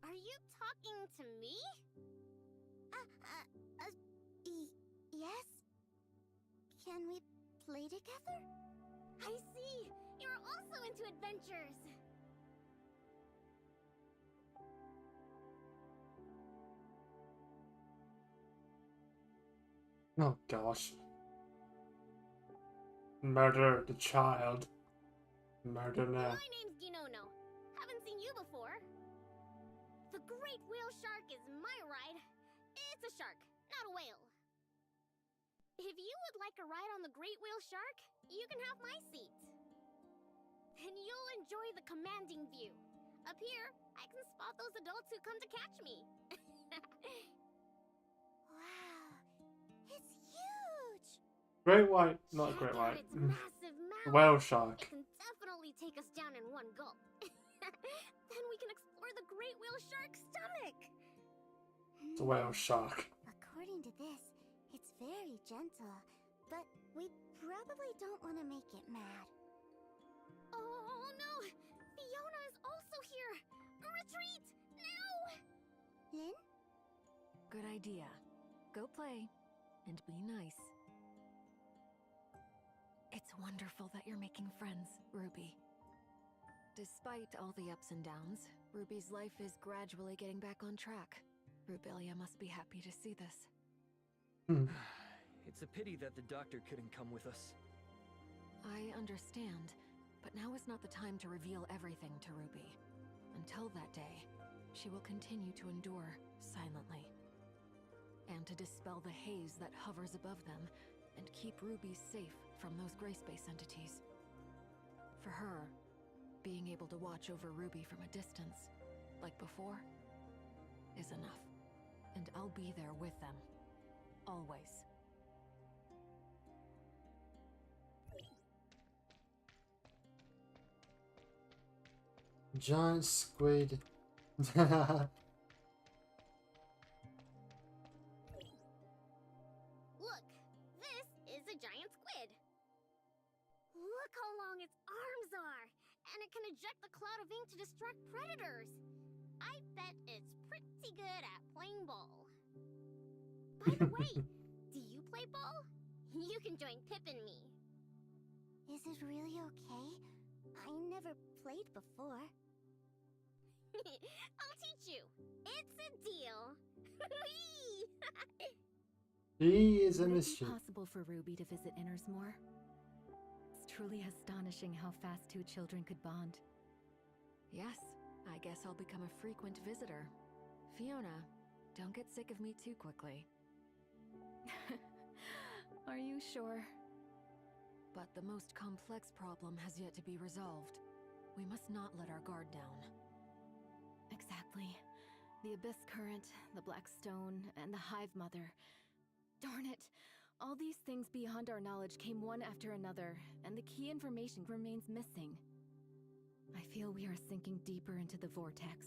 Are you talking to me? Yes? Can we play together? I see! You're also into adventures! Oh gosh. Murder the child. Murder now. My name's Ginono. Haven't seen you before. The great whale shark is my ride. It's a shark, not a whale. If you would like a ride on the great whale shark, you can have my seat. And you'll enjoy the commanding view. Up here, I can spot those adults who come to catch me. Wow, it's huge! Great white, not a Check great out white. its massive mouth. Whale shark. It can definitely take us down in one gulp. Then we can explore the great whale shark's stomach. It's a whale shark. According to this, it's very gentle, but we probably don't want to make it mad. Oh no! Fiona is also here! Retreat! Now! Lynn? Good idea. Go play and be nice. It's wonderful that you're making friends, Ruby. Despite all the ups and downs, Ruby's life is gradually getting back on track. Rubelia must be happy to see this. It's a pity that the doctor couldn't come with us. I understand, but now is not the time to reveal everything to Ruby. Until that day, she will continue to endure silently. And to dispel the haze that hovers above them, and keep Ruby safe from those gray space entities. For her, being able to watch over Ruby from a distance, like before, is enough. And I'll be there with them. Always. Giant squid. Look, this is a giant squid. Look how long its arms are, and it can eject the cloud of ink to distract predators. I bet it's pretty good at playing ball. By the way, do you play ball? You can join Pip and me. Is it really okay? I never played before. I'll teach you. It's a deal. Whee! He is a Would it be mischief. possible for Ruby to visit Innersmore? It's truly astonishing how fast two children could bond. Yes, I guess I'll become a frequent visitor. Fiona, don't get sick of me too quickly. Are you sure? But the most complex problem has yet to be resolved. We must not let our guard down. Exactly. The Abyss Current, the Black Stone, and the Hive Mother. Darn it! All these things beyond our knowledge came one after another, and the key information remains missing. I feel we are sinking deeper into the vortex.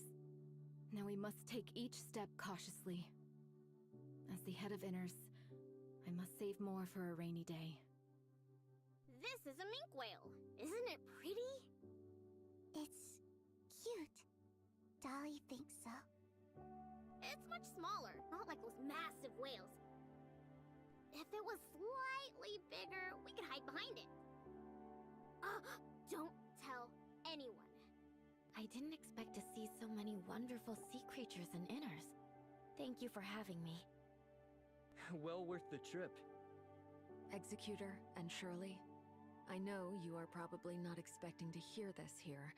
Now we must take each step cautiously. As the head of Inners, I must save more for a rainy day. This is a mink whale. Isn't it pretty? It's cute. Dolly thinks so. It's much smaller, not like those massive whales. If it was slightly bigger, we could hide behind it. Don't tell anyone. I didn't expect to see so many wonderful sea creatures in Inners. Thank you for having me. Well worth the trip. Executor and Shirley, I know you are probably not expecting to hear this here,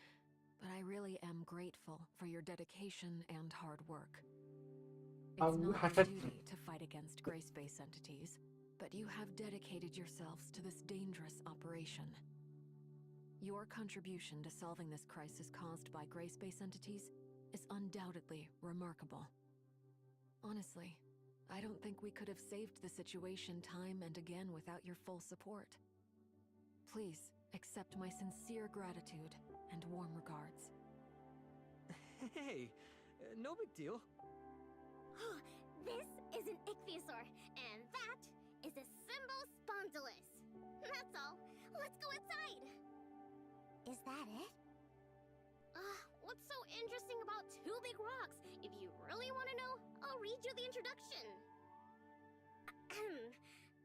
but I really am grateful for your dedication and hard work. It's not your duty to fight against gray space entities, but you have dedicated yourselves to this dangerous operation. Your contribution to solving this crisis caused by gray space entities is undoubtedly remarkable. Honestly, I don't think we could have saved the situation time and again without your full support. Please accept my sincere gratitude and warm regards. Hey, no big deal. This is an ichthyosaur, and that is a Symbospondylus. That's all. Let's go inside. Is that it? What's so interesting about two big rocks? If you really want to know, I'll read you the introduction.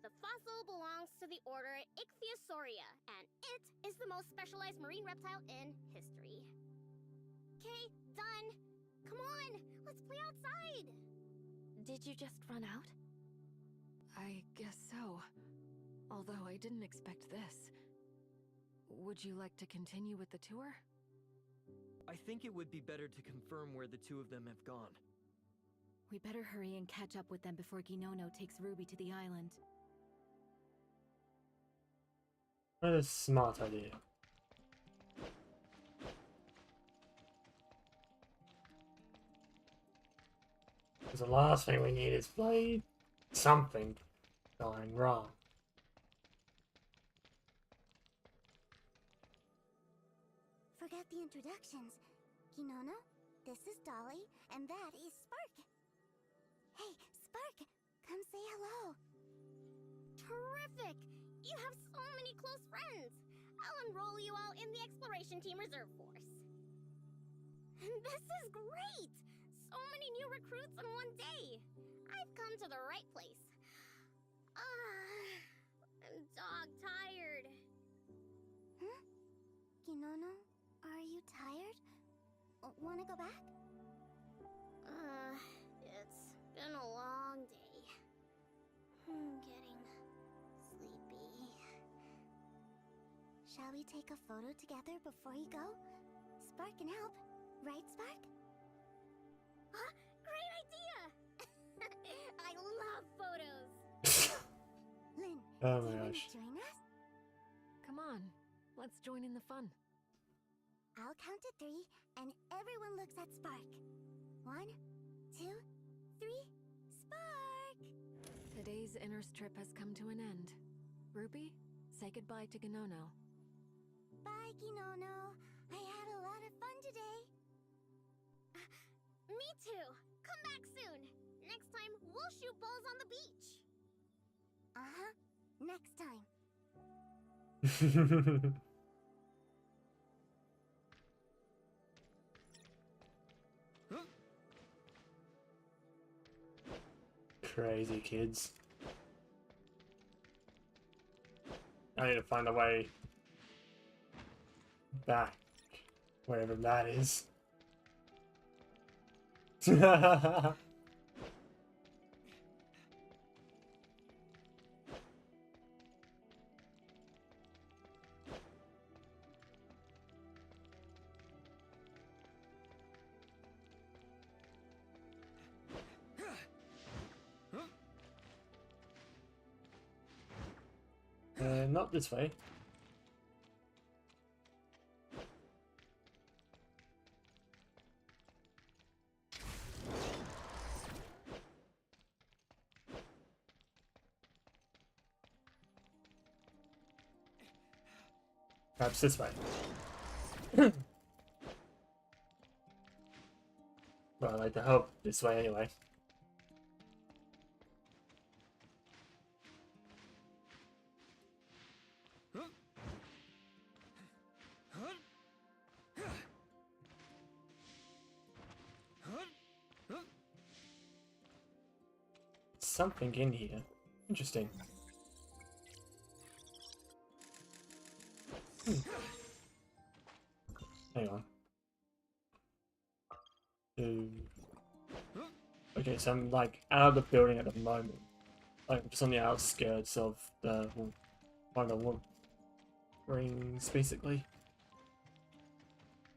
The fossil belongs to the order Ichthyosauria, and it is the most specialized marine reptile in history. Okay, done. Come on, let's play outside. Did you just run out? I guess so. Although I didn't expect this. Would you like to continue with the tour? I think it would be better to confirm where the two of them have gone. We better hurry and catch up with them before Ginono takes Ruby to the island. What a smart idea. Because the last thing we need is play something going wrong. Forget the introductions. Ginono, this is Dolly, and that is Spark. Hey, Spark, come say hello. Terrific! You have so many close friends. I'll enroll you all in the Exploration Team Reserve Force. This is great! So many new recruits in one day. I've come to the right place. I'm dog-tired. Huh? Ginono, are you tired? Wanna go back? It's been a long day. Getting sleepy. Shall we take a photo together before you go? Spark can help. Right, Spark? Huh? Great idea! I love photos! Lynn, Oh do my you wanna gosh. join us? Come on, let's join in the fun. I'll count to 3, and everyone looks at Spark. 1, 2, 3, Spark! Today's inner strip has come to an end. Ruby, say goodbye to Ginono. Bye, Ginono. I had a lot of fun today. Me too! Come back soon! Next time, we'll shoot balls on the beach! Uh-huh. Next time. Crazy kids. I need to find a way back, wherever that is. Not this way. Perhaps this way. Well, I like to hope this way anyway. Something in here. Interesting. Hang on. Okay, so I'm like out of the building at the moment. Like just on the outskirts of the one of the rings, basically.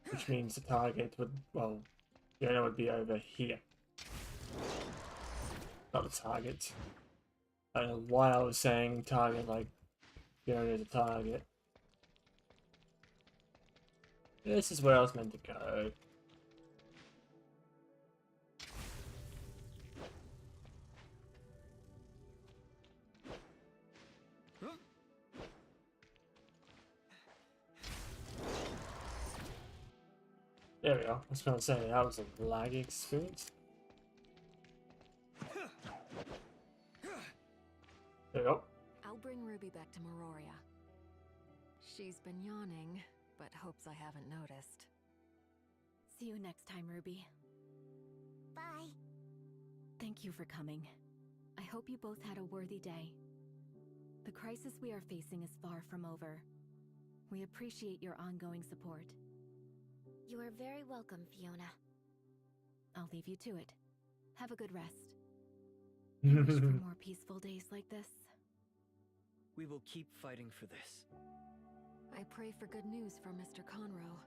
Which means the target would, well, Fiona would be over here. Not the target. I don't know why I was saying target like Fiona is a target. This is where I was meant to go. There we go. I was going to say that was a laggy experience. bring Ruby back to Meroria. She's been yawning, but hopes I haven't noticed. See you next time, Ruby. Bye. Thank you for coming. I hope you both had a worthy day. The crisis we are facing is far from over. We appreciate your ongoing support. You are very welcome, Fiona. I'll leave you to it. Have a good rest. I wish for more peaceful days like this. We will keep fighting for this. I pray for good news from Mr. Conroe,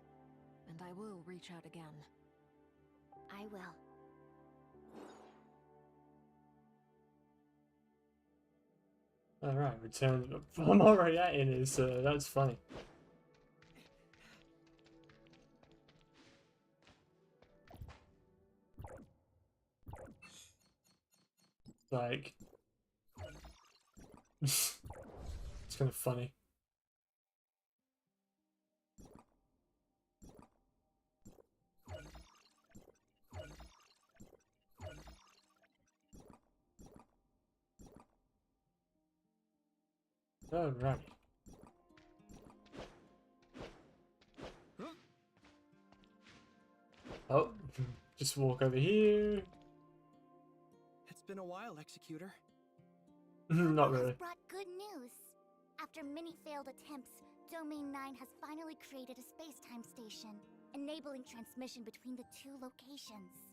and I will reach out again. I will. Alright, return. I'm already at it, is that's funny. Like, it's kind of funny. Oh, right. Oh, just walk over here. It's been a while, Executor. Not Has really. brought good news. After many failed attempts, Domain 9 has finally created a space-time station, enabling transmission between the two locations.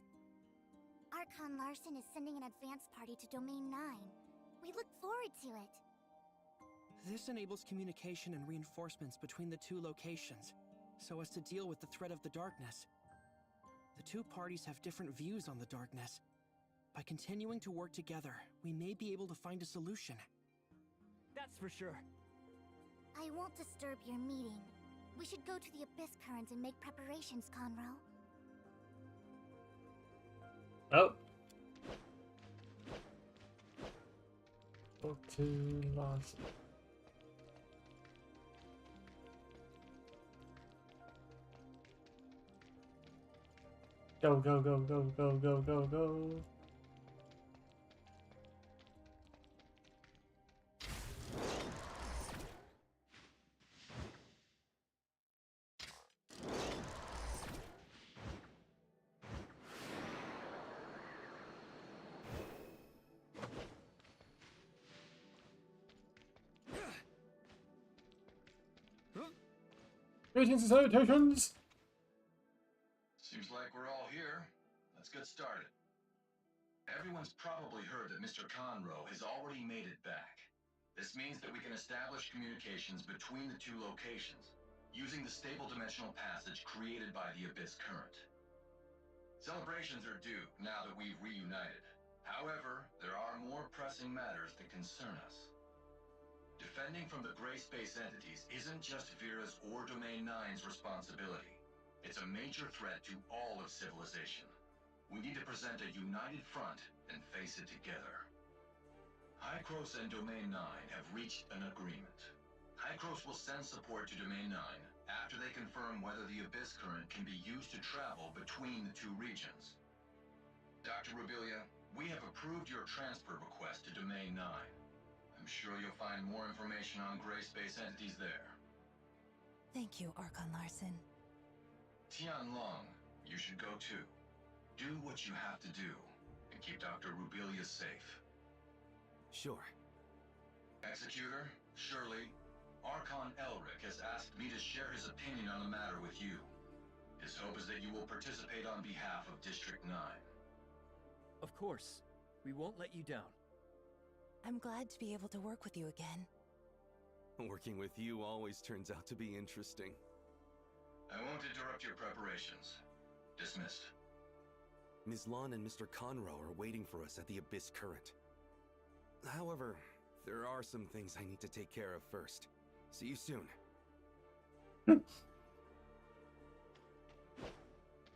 Archon Larson is sending an advance party to Domain 9. We look forward to it. This enables communication and reinforcements between the two locations, so as to deal with the threat of the darkness. The two parties have different views on the darkness. By continuing to work together, we may be able to find a solution. That's for sure. I won't disturb your meeting. We should go to the Abyss Current and make preparations, Conroe. Oh. Talk to Larson. Go, go, go, go, go, go, go, go. Greetings and salutations! Seems like we're all here. Let's get started. Everyone's probably heard that Mr. Conroe has already made it back. This means that we can establish communications between the two locations, using the stable dimensional passage created by the Abyss Current. Celebrations are due now that we've reunited. However, there are more pressing matters that concern us. Defending from the gray space entities isn't just Vera's or Domain 9's responsibility. It's a major threat to all of civilization. We need to present a united front and face it together. Hykros and Domain 9 have reached an agreement. Hykros will send support to Domain 9 after they confirm whether the Abyss Current can be used to travel between the two regions. Dr. Rubilia, we have approved your transfer request to Domain 9. I'm sure you'll find more information on gray space entities there. Thank you, Archon Larson. Tianlong, you should go too. Do what you have to do, and keep Dr. Rubilia safe. Sure. Executor, Shirley, Archon Elric has asked me to share his opinion on the matter with you. His hope is that you will participate on behalf of District 9. Of course. We won't let you down. I'm glad to be able to work with you again. Working with you always turns out to be interesting. I won't interrupt your preparations. Dismissed. Ms. Lon and Mr. Conroe are waiting for us at the Abyss Current. However, there are some things I need to take care of first. See you soon.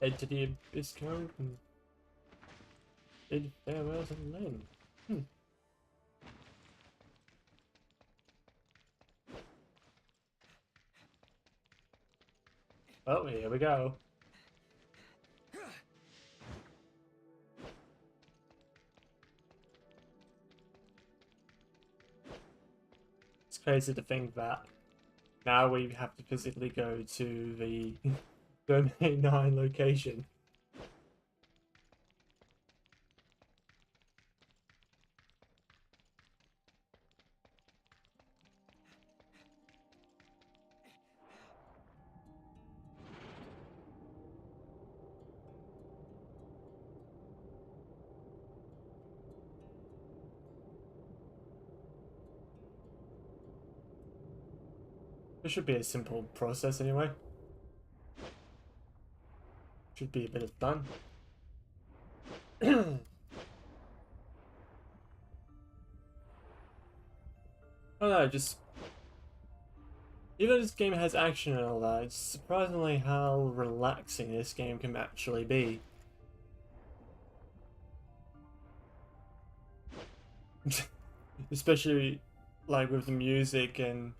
Head to the Abyss Current and bid farewell to Lynn. Oh, here we go. crazy to think that now we have to physically go to the Domain 9 location. It should be a simple process anyway. Should be a bit of fun. I don't know, just... Even though this game has action and all that, it's surprisingly how relaxing this game can actually be. Especially, like, with the music and...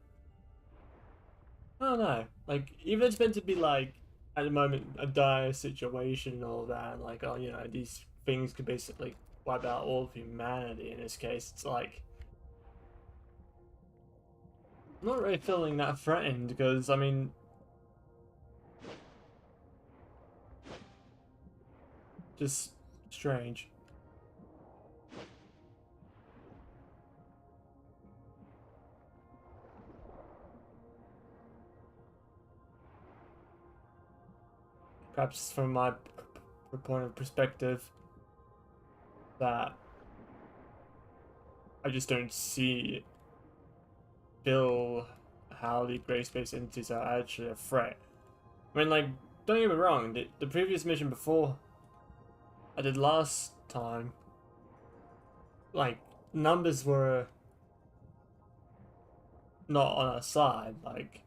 I don't know, like, even it's meant to be, like, at the moment, a dire situation and all that, like, oh, you know, these things could basically wipe out all of humanity in this case, it's like... I'm not really feeling that threatened, because, I mean... Just strange. Perhaps from my point of perspective, that I just don't feel how the gray space entities are actually a threat. I mean, like, don't get me wrong, the previous mission before I did last time, like, numbers were not on our side, like,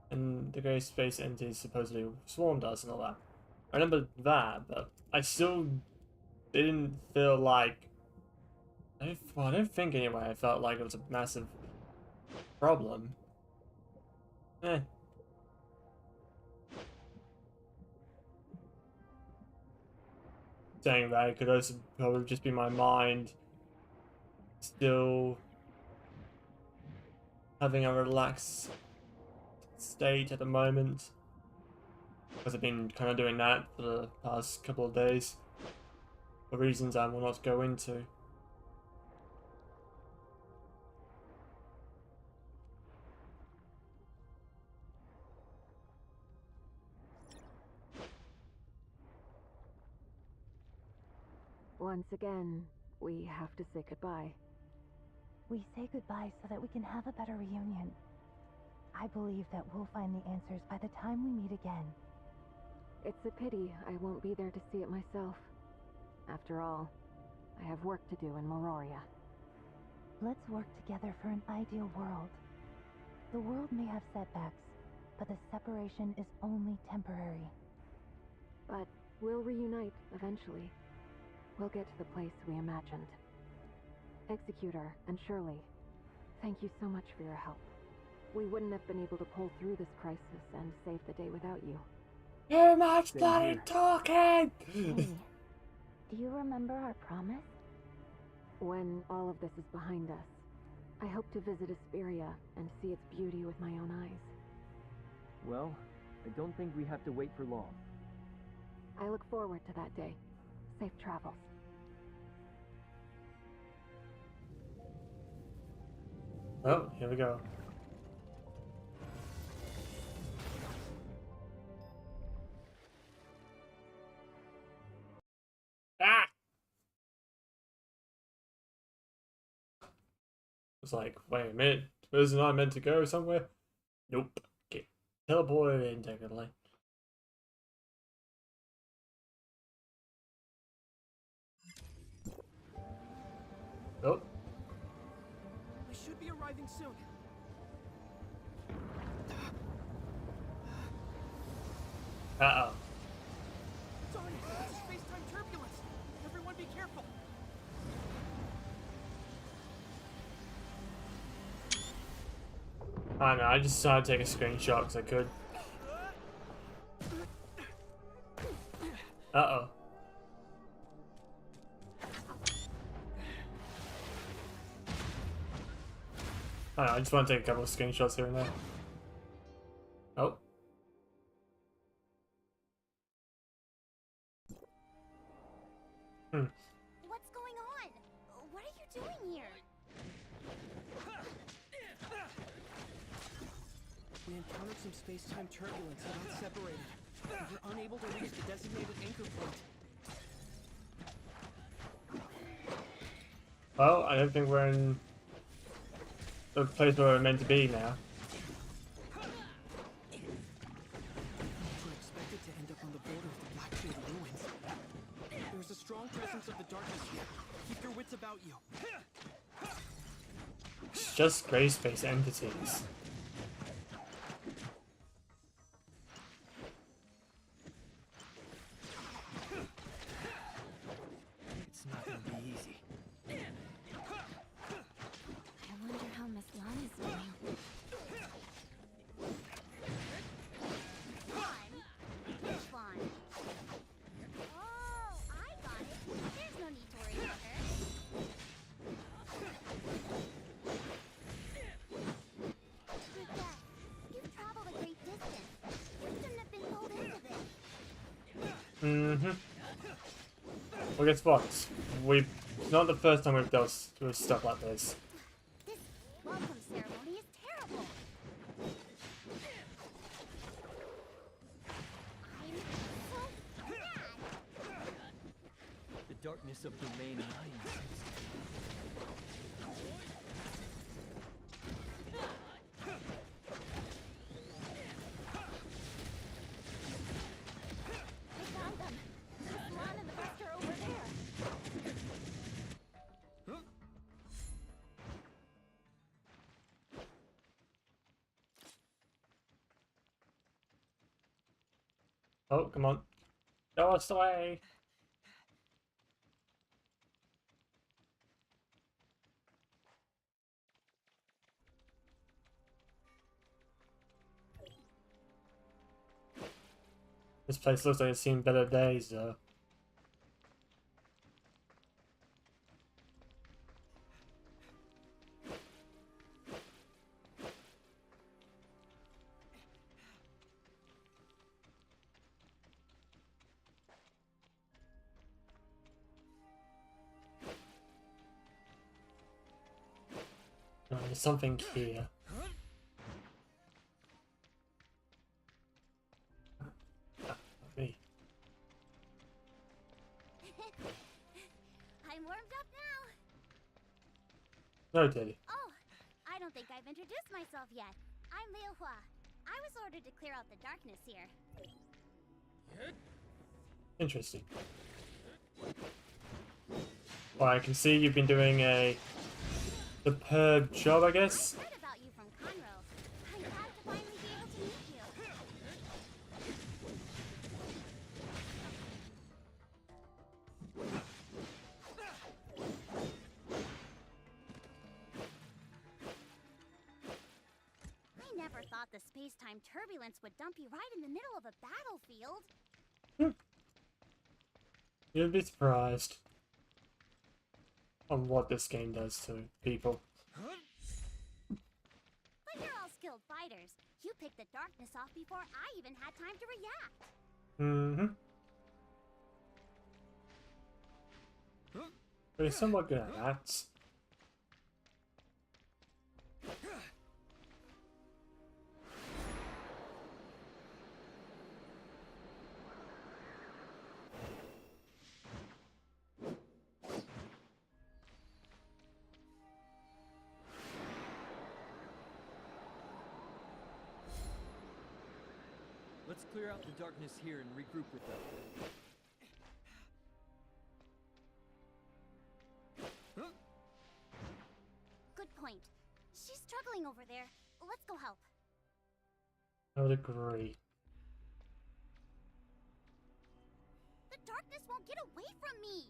and the gray space entities supposedly swarmed us and all that. I remember that, but I still didn't feel like... Well, I don't think anyway I felt like it was a massive problem. Saying that it could also probably just be my mind still having a relaxed state at the moment, because I've been kind of doing that for the past couple of days for reasons I will not go into. Once again, we have to say goodbye. We say goodbye so that we can have a better reunion. I believe that we'll find the answers by the time we meet again. It's a pity I won't be there to see it myself. After all, I have work to do in Mororia. Let's work together for an ideal world. The world may have setbacks, but the separation is only temporary. But we'll reunite eventually. We'll get to the place we imagined. Executor and Shirley, thank you so much for your help. We wouldn't have been able to pull through this crisis and save the day without you. Too much bloody talking! Hey, do you remember our promise? When all of this is behind us, I hope to visit Asperia and see its beauty with my own eyes. Well, I don't think we have to wait for long. I look forward to that day. Safe travels. Oh, here we go. Ah! It's like, wait a minute, wasn't I meant to go somewhere? Nope. Get teleported in, technically. Oh. We should be arriving soon. Uh-oh. Darn it, it's space-time turbulence. Everyone be careful. I don't know, I just decided to take a screenshot because I could. Uh-oh. I don't know, I just want to take a couple of screenshots here and there. Oh. What's going on? What are you doing here? We encountered some space-time turbulence and got separated. We were unable to reach the designated anchor point. Well, I don't think we're in the place where we're meant to be now. We're expected to end up on the border of the Blackfield ruins. There's a strong presence of the darkness here. Keep your wits about you. It's just grey space entities. It's not gonna be easy. I wonder how Miss Lan is doing. Which one? Oh, I got it. There's no need to worry about her. Regret, you've traveled a great distance. You shouldn't have been pulled into this. Well, guess what? It's not the first time we've dealt with stuff like this. This welcome ceremony is terrible. I'm so mad. The darkness of Domain 9 seems I found them. Miss Lan and the rest are over there. Oh, come on. Show us the way! This place looks like it's seen better days, though. Oh, there's something here. Me. I'm warmed up now. No, Teddy. Oh, I don't think I've introduced myself yet. I'm Liu Hua. I was ordered to clear out the darkness here. Interesting. Well, I can see you've been doing a superb job, I guess. I heard about you from Conroe. I'm glad to finally be able to meet you. I never thought the space-time turbulence would dump you right in the middle of a battlefield. You'd be surprised on what this game does to people. But you're all skilled fighters. You picked the darkness off before I even had time to react. But he's somewhat good at that. Let's clear out the darkness here and regroup with them. Good point. She's struggling over there. Let's go help. I would agree. The darkness won't get away from me.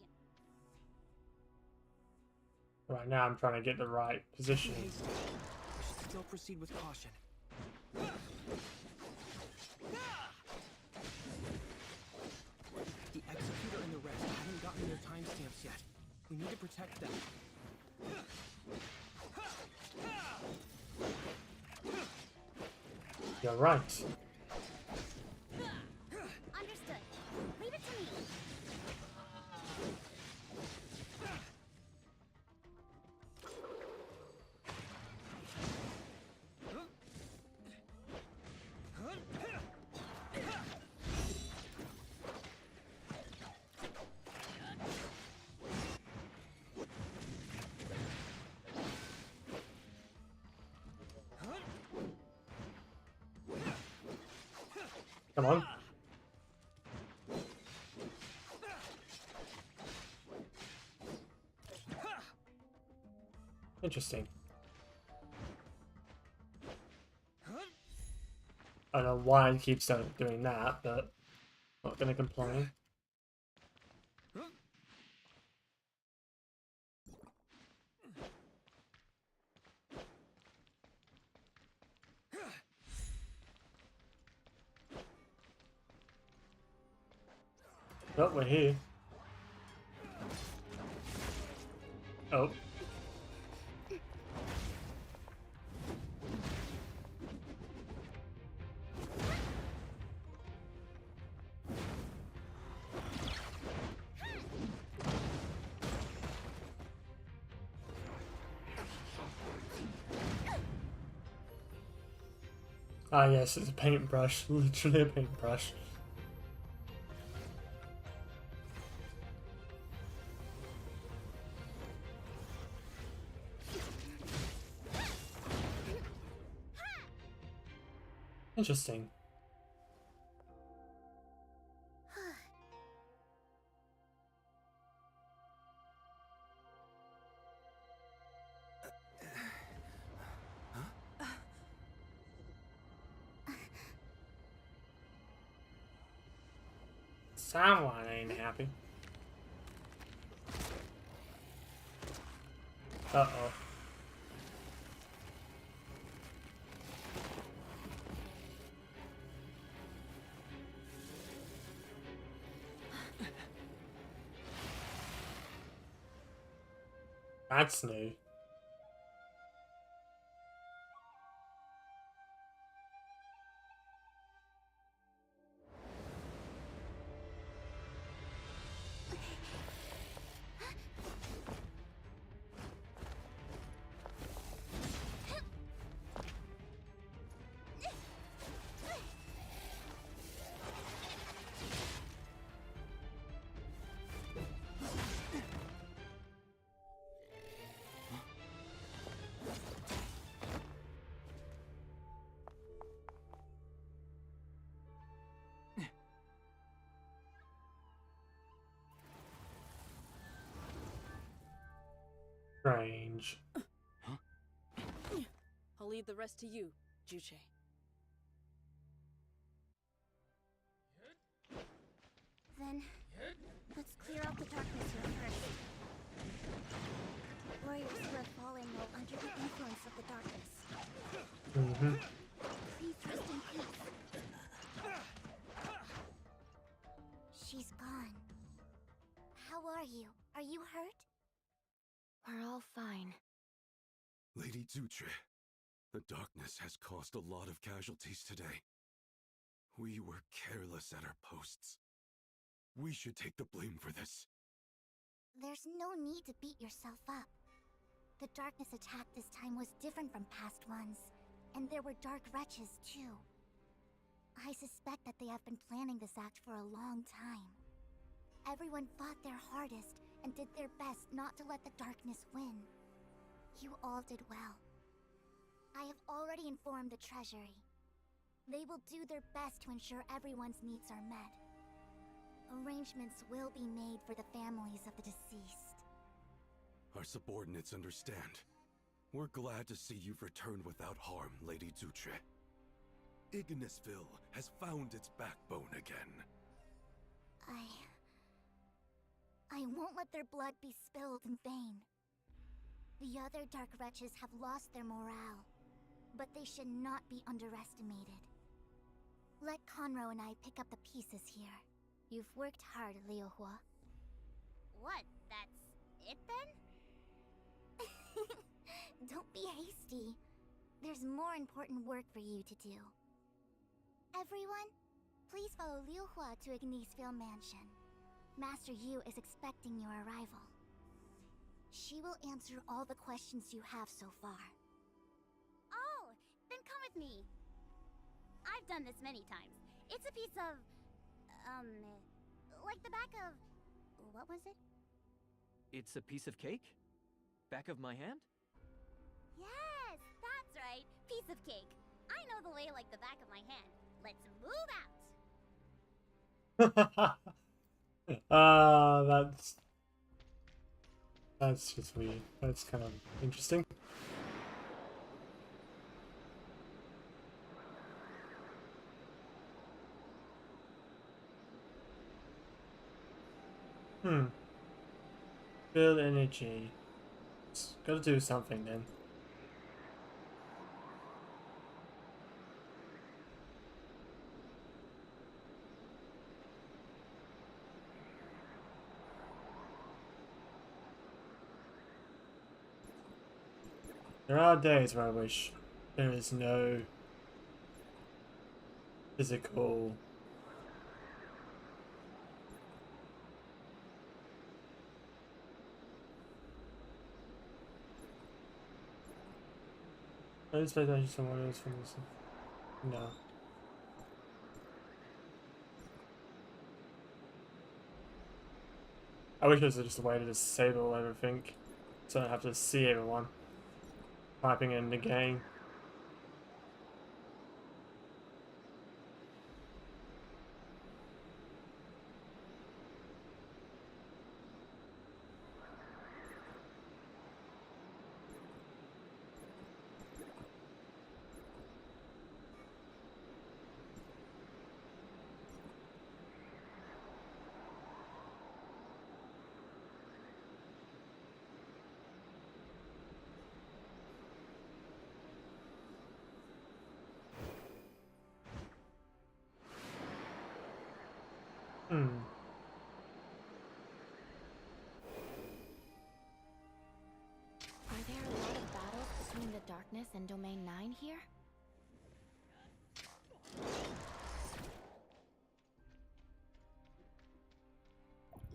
Right now I'm trying to get the right position. We should still proceed with caution. The Executor and the rest haven't gotten their timestamps yet. We need to protect them. You're right. Understood. Leave it to me. Come on. Interesting. I don't know why it keeps doing that, but not gonna complain. Oh, we're here. Oh. Ah yes, it's a paintbrush. Literally a paintbrush. Interesting. Someone ain't happy. Uh-oh. That's new. Strange. I'll leave the rest to you, Juche. Then, let's clear out the darkness here first. Warriors who have fallen while under the influence of the darkness. Mm-hmm. Please rest in peace. She's gone. How are you? Are you hurt? We're all fine. Lady Zutre, the darkness has caused a lot of casualties today. We were careless at our posts. We should take the blame for this. There's no need to beat yourself up. The darkness attack this time was different from past ones, and there were dark wretches too. I suspect that they have been planning this act for a long time. Everyone fought their hardest and did their best not to let the darkness win. You all did well. I have already informed the Treasury. They will do their best to ensure everyone's needs are met. Arrangements will be made for the families of the deceased. Our subordinates understand. We're glad to see you've returned without harm, Lady Zutre. Ignisville has found its backbone again. I won't let their blood be spilled in vain. The other dark wretches have lost their morale, but they should not be underestimated. Let Conroe and I pick up the pieces here. You've worked hard, Liuhua. What? That's it then? Don't be hasty. There's more important work for you to do. everyone. Please follow Liu Hua to Ignisville Mansion. Master Yu is expecting your arrival. She will answer all the questions you have so far. Oh, then come with me. I've done this many times. It's a piece of... like the back of... what was it? It's a piece of cake? Back of my hand? Yes, that's right. Piece of cake. I know the way like the back of my hand. Let's move out. That's just weird. That's kind of interesting. Build energy. Gotta do something then. There are days where I wish there is no physical I expect actually someone else from this. No. I wish there was just a way to disable everything so I don't have to see everyone typing in the game. Are there a lot of battles between the Darkness and Domain 9 here?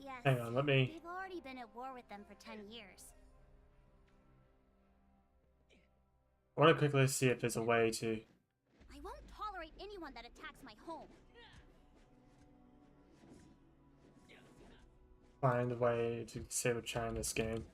Yes. Hang on, let me... We've already been at war with them for 10 years. I want to quickly see if there's a way to I won't tolerate anyone that attacks my home. find a way to disable China in this game.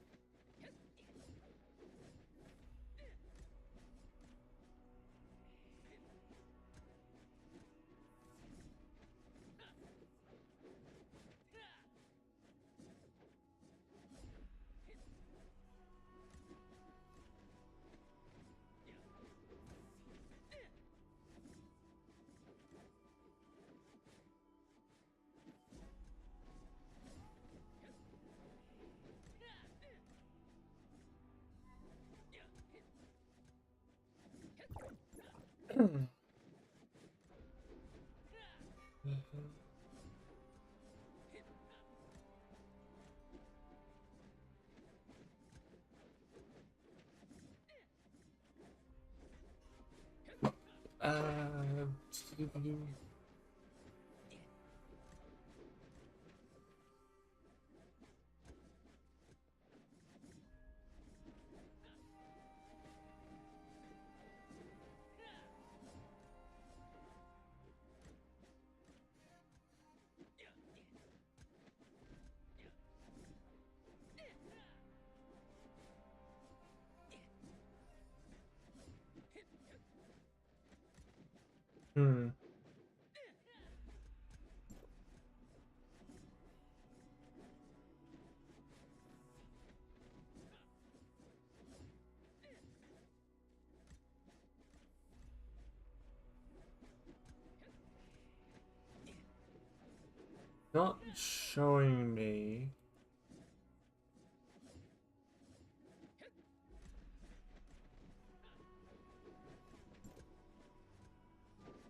Not showing me.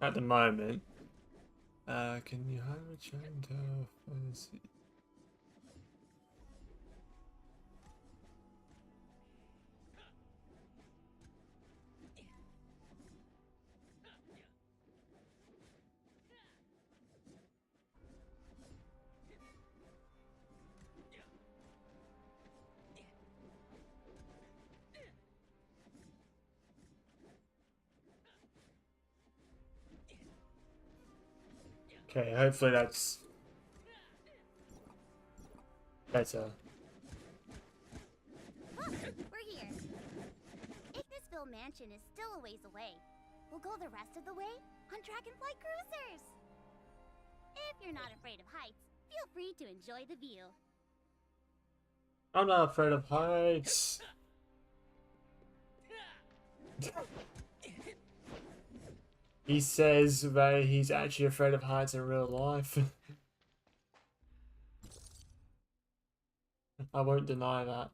At the moment. Can you hide a change of Okay, hopefully that's better. Look, we're here. Ignisville Mansion is still a ways away. We'll go the rest of the way on Dragonfly Cruisers. If you're not afraid of heights, feel free to enjoy the view. I'm not afraid of heights. He says that he's actually afraid of heights in real life. I won't deny that.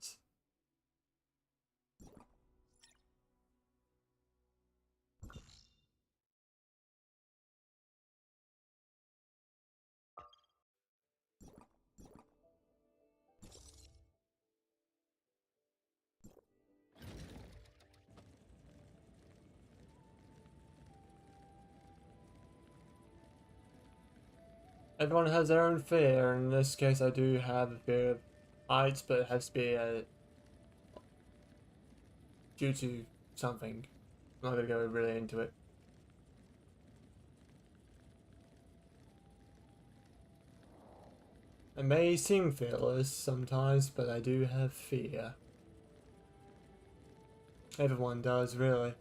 Everyone has their own fear. In this case, I do have a fear of heights, but it has to be due to something. I'm not gonna go really into it. I may seem fearless sometimes, but I do have fear. Everyone does, really.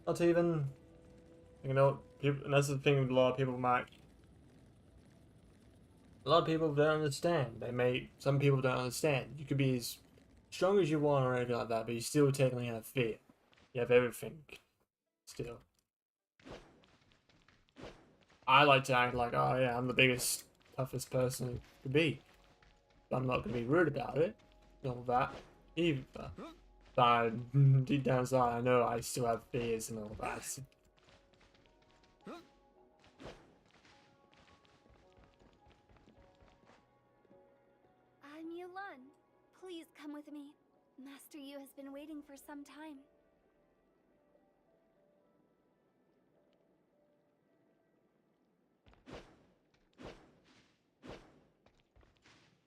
Not even, you know, people, and that's the thing a lot of people might. A lot of people don't understand. Some people don't understand. You could be as strong as you want or anything like that, but you still technically have fear. You have everything. Still. I like to act like, oh yeah, I'm the biggest, toughest person who could be. But I'm not going to be rude about it. All that. Either. But deep down inside, I know I still have fears and all that. I'm Yulan. Please come with me. Master Yu has been waiting for some time.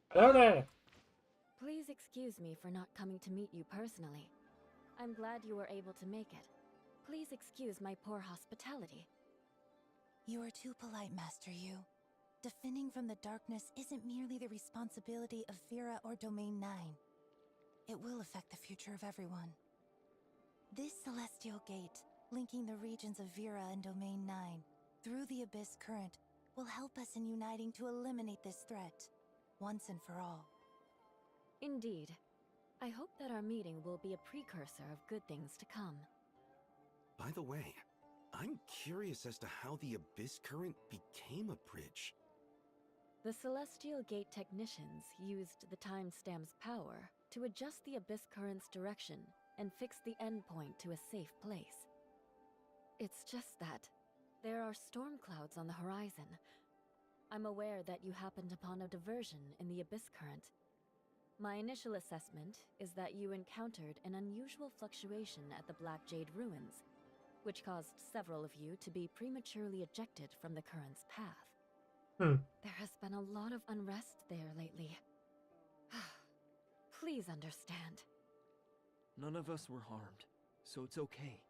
Hello there! Please excuse me for not coming to meet you personally. I'm glad you were able to make it. Please excuse my poor hospitality. You are too polite, Master Yu. Defending from the darkness isn't merely the responsibility of Vera or Domain 9. It will affect the future of everyone. This celestial gate, linking the regions of Vera and Domain 9 through the Abyss Current, will help us in uniting to eliminate this threat, once and for all. Indeed. I hope that our meeting will be a precursor of good things to come. By the way, I'm curious as to how the Abyss Current became a bridge. The Celestial Gate technicians used the timestamp's power to adjust the Abyss Current's direction and fix the endpoint to a safe place. It's just that there are storm clouds on the horizon. I'm aware that you happened upon a diversion in the Abyss Current. My initial assessment is that you encountered an unusual fluctuation at the Black Jade Ruins, which caused several of you to be prematurely ejected from the current's path. There has been a lot of unrest there lately. Please understand. None of us were harmed, so it's okay.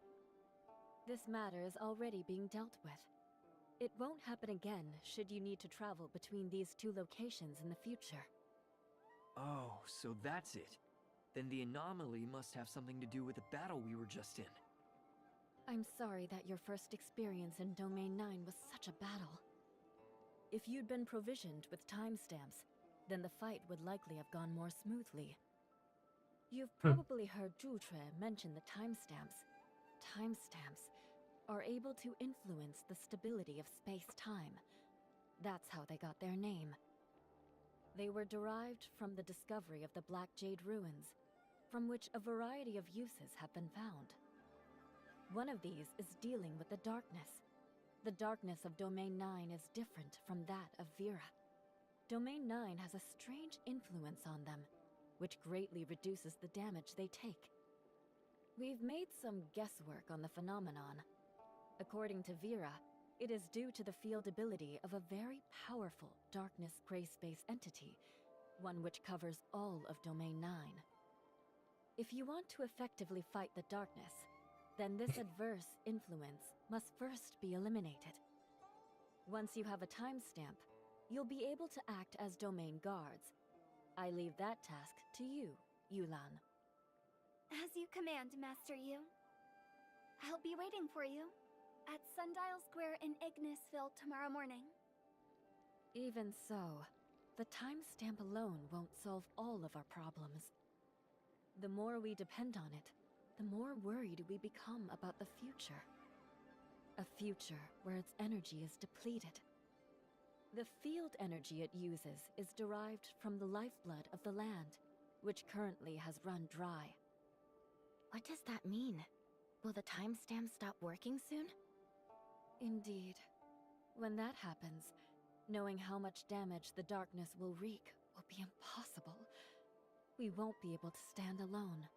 This matter is already being dealt with. It won't happen again should you need to travel between these two locations in the future. Oh, so that's it. Then the anomaly must have something to do with the battle we were just in. I'm sorry that your first experience in Domain 9 was such a battle. If you'd been provisioned with timestamps, then the fight would likely have gone more smoothly. You've probably heard Zhutre mention the timestamps. Timestamps are able to influence the stability of space-time. That's how they got their name. They were derived from the discovery of the Black Jade Ruins, from which a variety of uses have been found. One of these is dealing with the darkness. The darkness of Domain 9 is different from that of Vera. Domain 9 has a strange influence on them, which greatly reduces the damage they take. We've made some guesswork on the phenomenon. According to Vera, it is due to the field ability of a very powerful darkness gray space entity, one which covers all of Domain 9. If you want to effectively fight the darkness, then this adverse influence must first be eliminated. Once you have a timestamp, you'll be able to act as domain guards. I leave that task to you, Yulan. As you command, Master Yu. I'll be waiting for you at Sundial Square in Ignisville tomorrow morning. Even so, the timestamp alone won't solve all of our problems. The more we depend on it, the more worried we become about the future. A future where its energy is depleted. The field energy it uses is derived from the lifeblood of the land, which currently has run dry. What does that mean? Will the timestamp stop working soon? Indeed. When that happens, knowing how much damage the darkness will wreak will be impossible. We won't be able to stand alone.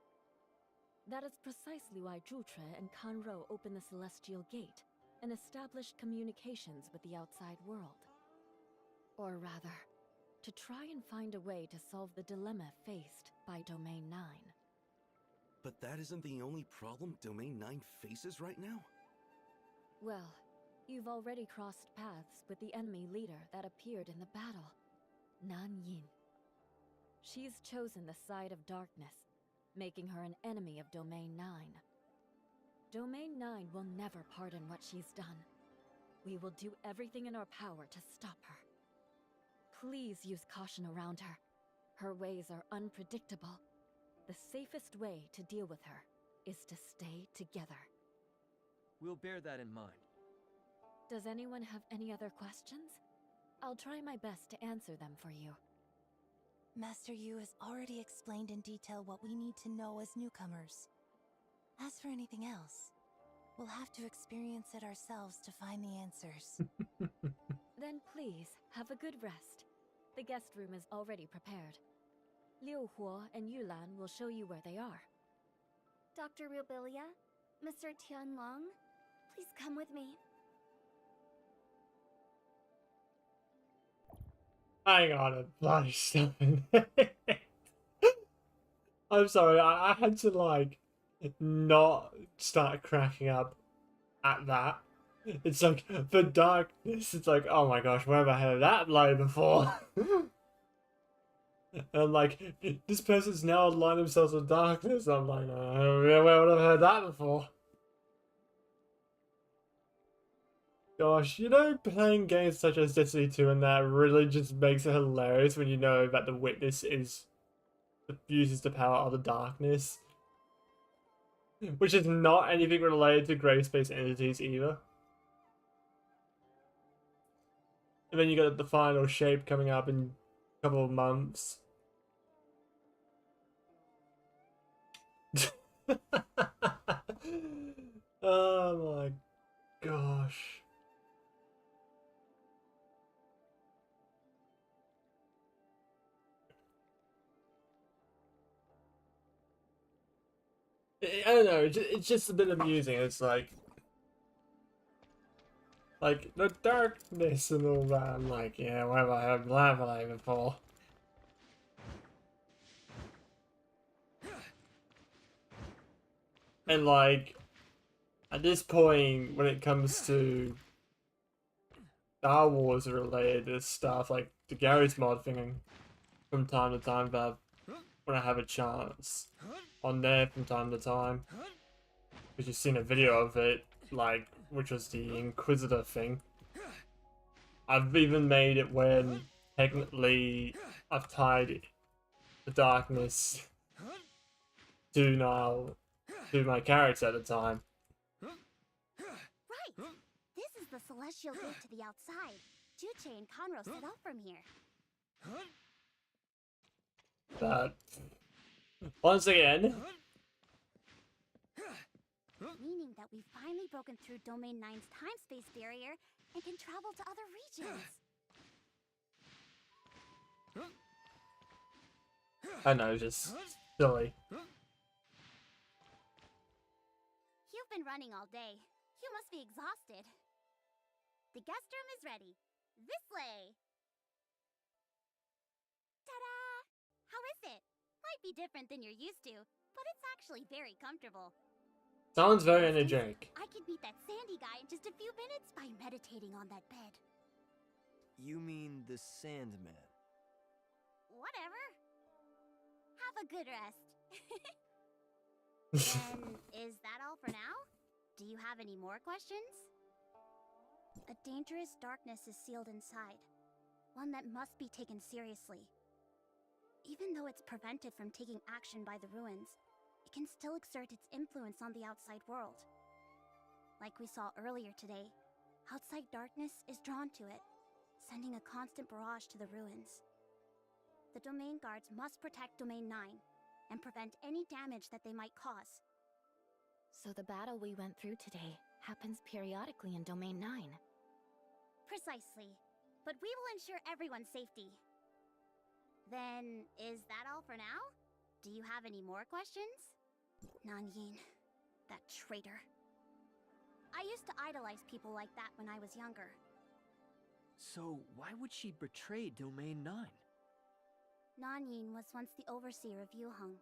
That is precisely why Jutre and Kanro opened the Celestial Gate and established communications with the outside world. Or rather, to try and find a way to solve the dilemma faced by Domain 9. But that isn't the only problem Domain 9 faces right now? Well, you've already crossed paths with the enemy leader that appeared in the battle, Nan Yin. She's chosen the side of darkness, making her an enemy of Domain 9. Domain 9 will never pardon what she's done. We will do everything in our power to stop her. Please use caution around her. Her ways are unpredictable. The safest way to deal with her is to stay together. We'll bear that in mind. Does anyone have any other questions? I'll try my best to answer them for you. Master Yu has already explained in detail what we need to know as newcomers. As for anything else, we'll have to experience it ourselves to find the answers. Then please, have a good rest. The guest room is already prepared. Liu Huo and Yulan will show you where they are. Dr. Rubilia, Mr. Tianlong, please come with me. I gotta bloody stuff in there. I'm sorry, I had to like not start cracking up at that. It's like the darkness. It's like, oh my gosh, where have I heard that line before? And I'm like, this person's now aligned themselves with darkness. I'm like, where would I have heard that before? Gosh, you know, playing games such as Destiny 2 and that really just makes it hilarious when you know that the witness uses the power of the darkness. Which is not anything related to gray space entities either. And then you got the final shape coming up in a couple of months. Oh my gosh. I don't know, it's just a bit amusing. It's like the darkness and all that. I'm like, yeah, where have I heard that before? And like, at this point, when it comes to Star Wars related stuff, like the Garry's Mod thing, from time to time, but when I have a chance on there from time to time, because you've seen a video of it, like, which was the Inquisitor thing. I've even made it when technically I've tied the darkness to my character at the time. Right! This is the celestial gate to the outside. Juche and Conro set off from here. But once again, meaning that we've finally broken through Domain 9's time-space barrier and can travel to other regions. I know, just silly. You've been running all day. You must be exhausted. The guest room is ready. This way! Ta-da! How is it? Might be different than you're used to, but it's actually very comfortable. Sounds very energetic. I could beat that Sandy guy in just a few minutes by meditating on that bed. You mean the Sandman? Whatever. Have a good rest. Then, is that all for now? Do you have any more questions? A dangerous darkness is sealed inside. One that must be taken seriously. Even though it's prevented from taking action by the ruins, it can still exert its influence on the outside world. Like we saw earlier today, outside darkness is drawn to it, sending a constant barrage to the ruins. The domain guards must protect Domain 9 and prevent any damage that they might cause. So the battle we went through today happens periodically in Domain 9. Precisely. But we will ensure everyone's safety. Then, is that all for now? Do you have any more questions? Nanyin, that traitor. I used to idolize people like that when I was younger. So why would she betray Domain 9? Nanyin was once the overseer of Yuheng,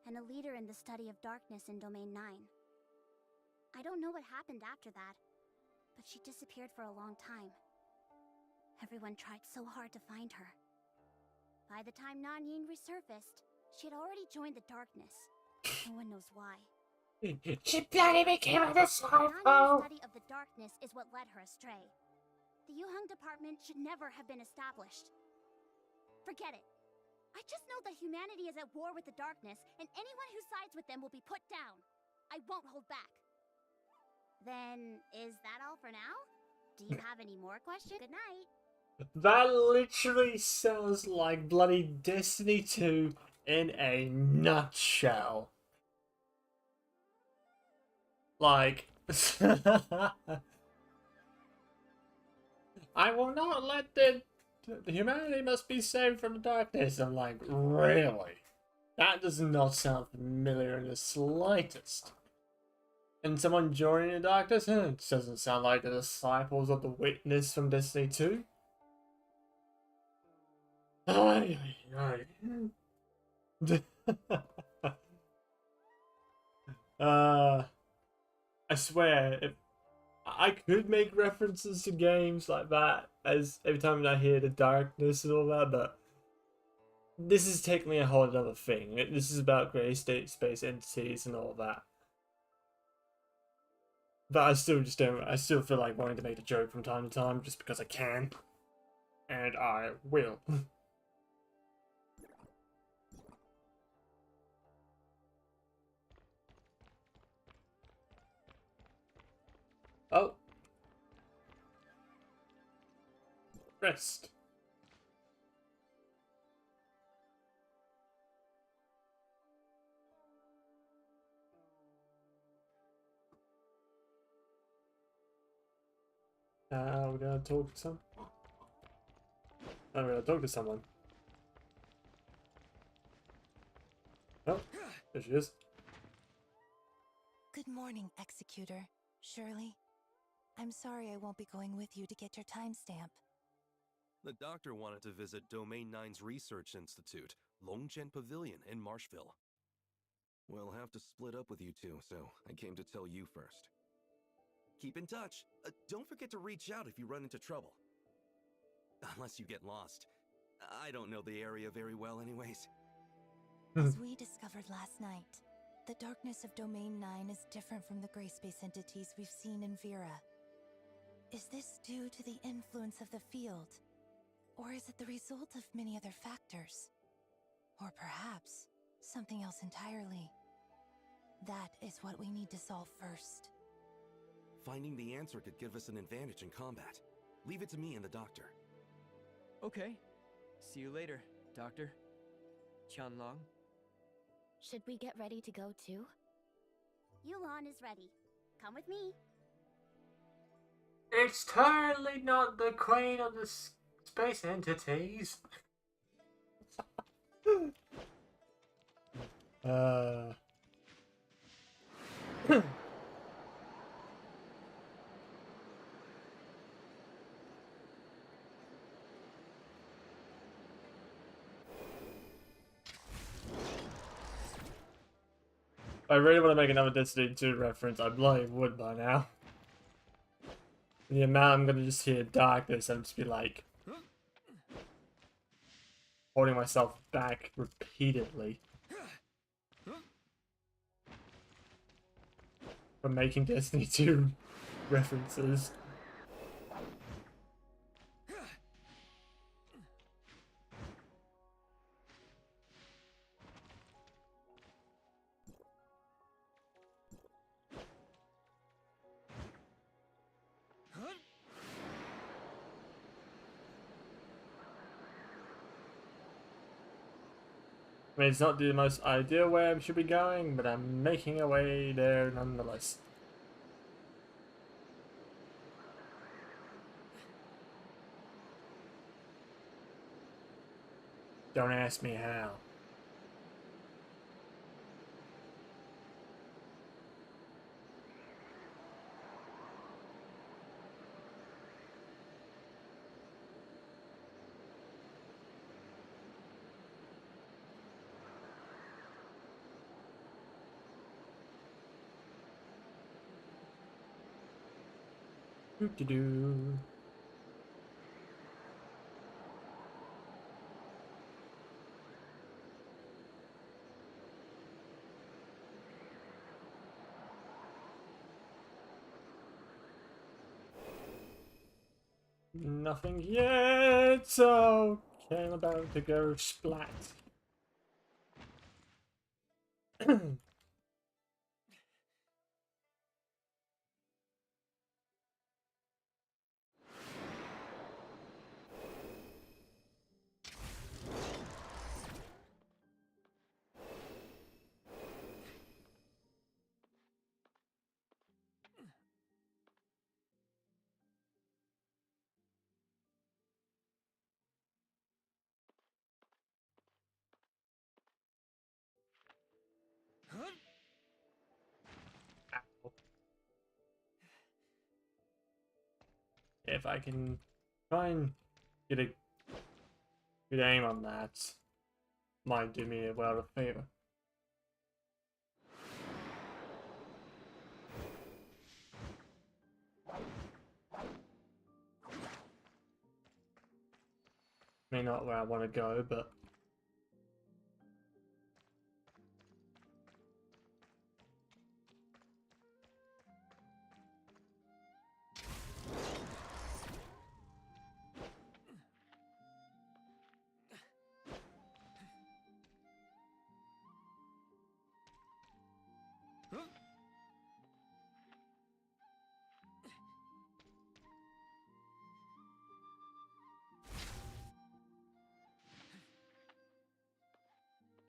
and a leader in the study of darkness in Domain 9. I don't know what happened after that, but she disappeared for a long time. Everyone tried so hard to find her. By the time Nanyin resurfaced, she had already joined the darkness. No one knows why. She bloody became a disciple! Nanyin's study of the darkness is what led her astray. The Yuheng department should never have been established. Forget it. I just know that humanity is at war with the darkness, and anyone who sides with them will be put down. I won't hold back. Then, is that all for now? Do you have any more questions? Good night. That literally sounds like bloody Destiny 2 in a nutshell. Like, I will not let the humanity must be saved from the darkness. I'm like, really? That does not sound familiar in the slightest. And someone joining the darkness? It doesn't sound like the disciples of the witness from Destiny 2. I swear, if I could make references to games like that as every time I hear the darkness and all that, but this is technically a whole other thing. This is about grey space entities and all that. But I still just don't. I still feel like wanting to make a joke from time to time just because I can, and I will. Oh. Rest. We're gonna talk to some. Oh, we're gonna talk to someone. Oh, there she is. Good morning, Executor. Shirley. I'm sorry I won't be going with you to get your timestamp. The doctor wanted to visit Domain 9's Research Institute, Longjian Pavilion in Marshville. We'll have to split up with you two, so I came to tell you first. Keep in touch. Don't forget to reach out if you run into trouble. Unless you get lost. I don't know the area very well anyways. As we discovered last night, the darkness of Domain 9 is different from the gray space entities we've seen in Vera. Is this due to the influence of the field? Or is it the result of many other factors? Or perhaps something else entirely? That is what we need to solve first. Finding the answer could give us an advantage in combat. Leave it to me and the doctor. Okay. See you later, Doctor. Qianlong. Should we get ready to go too? Yulan is ready. Come with me. It's totally not the queen of the space entities. I really want to make another Destiny 2 reference. I bloody would by now. The amount I'm gonna just hear darkness and just be like, holding myself back repeatedly from making Destiny 2 references. I mean, it's not the most ideal way I should be going, but I'm making a way there nonetheless. Don't ask me how. Doo-doo-doo. Nothing yet, so I'm about to go splat. If I can try and get a good aim on that, might do me a world of favor. May not where I want to go, but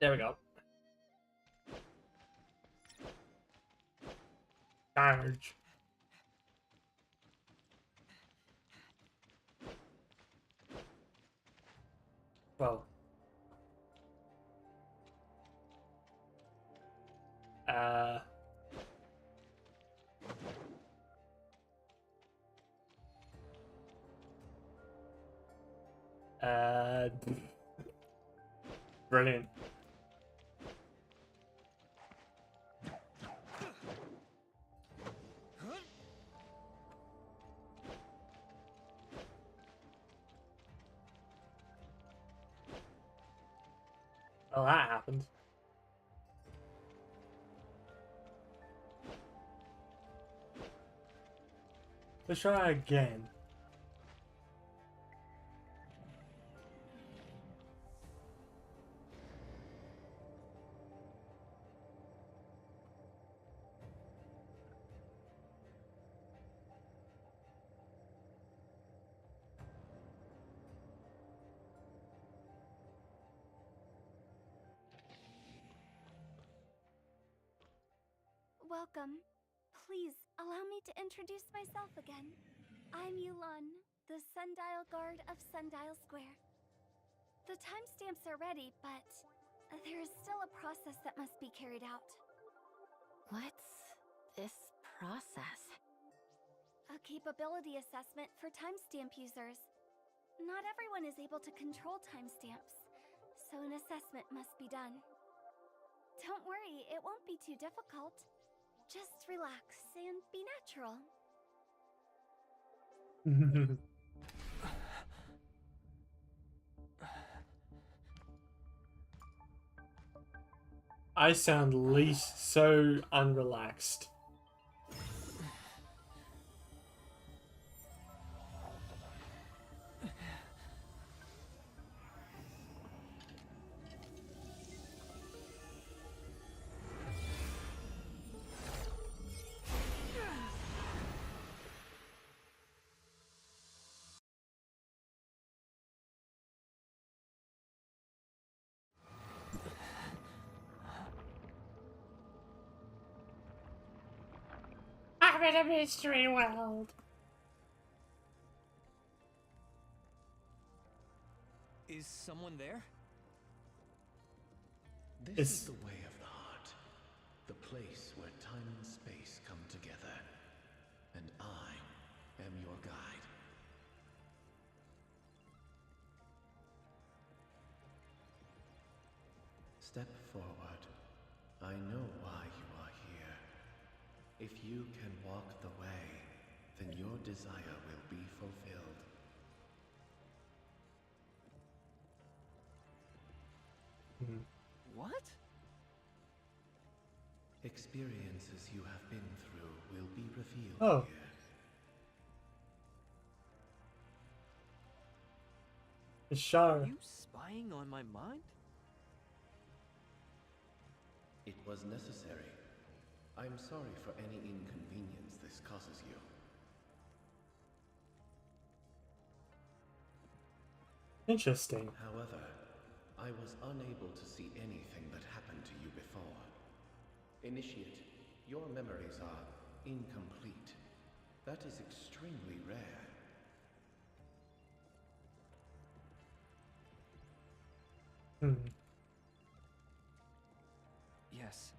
there we go. Charge. Well. Brilliant. Well, that happened. Let's try again. Welcome. Please, allow me to introduce myself again. I'm Yulon, the Sundial Guard of Sundial Square. The timestamps are ready, but there is still a process that must be carried out. What's this process? A capability assessment for timestamp users. Not everyone is able to control timestamps, so an assessment must be done. Don't worry, it won't be too difficult. Just relax and be natural. I sound least so unrelaxed. I'm in a mystery world. Is someone there? This is the way of the heart, the place where time and space come together. And I am your guide. Step forward. I know why you are here. If you can walk the way, then your desire will be fulfilled. What? Experiences you have been through will be revealed here. It's Shara. Are you spying on my mind? It was necessary. I'm sorry for any inconvenience this causes you. Interesting. However, I was unable to see anything that happened to you before. Initiate, your memories are incomplete. That is extremely rare. Yes.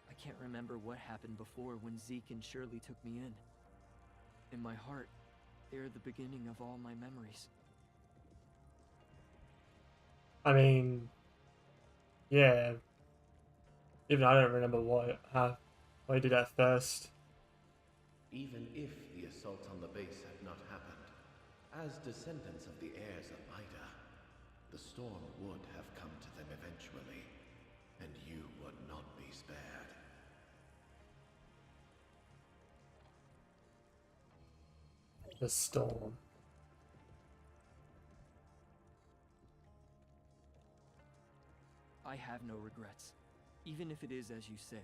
I can't remember what happened before when Zeke and Shirley took me in. In my heart, they're the beginning of all my memories. I mean, yeah. Even I don't remember how I did that first. Even if the assault on the base had not happened, as descendants of the heirs of Ida, the storm would have come to them eventually, and you would not be spared. The storm. I have no regrets, even if it is as you say.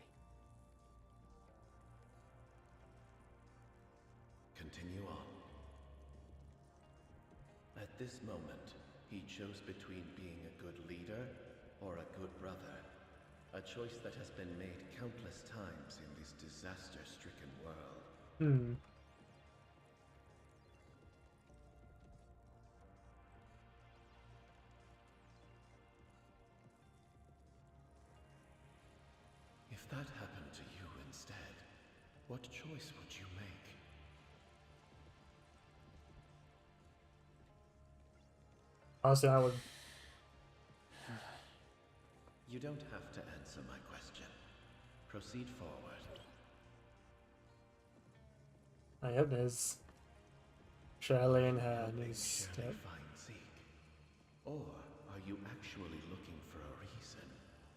Continue on. At this moment, he chose between being a good leader or a good brother. A choice that has been made countless times in this disaster-stricken world. If that happened to you instead, what choice would you make? Honestly, I would. You don't have to answer my question. Proceed forward. I hope there's Shirley and her new Shirley step. find Zeke? Or are you actually looking for a reason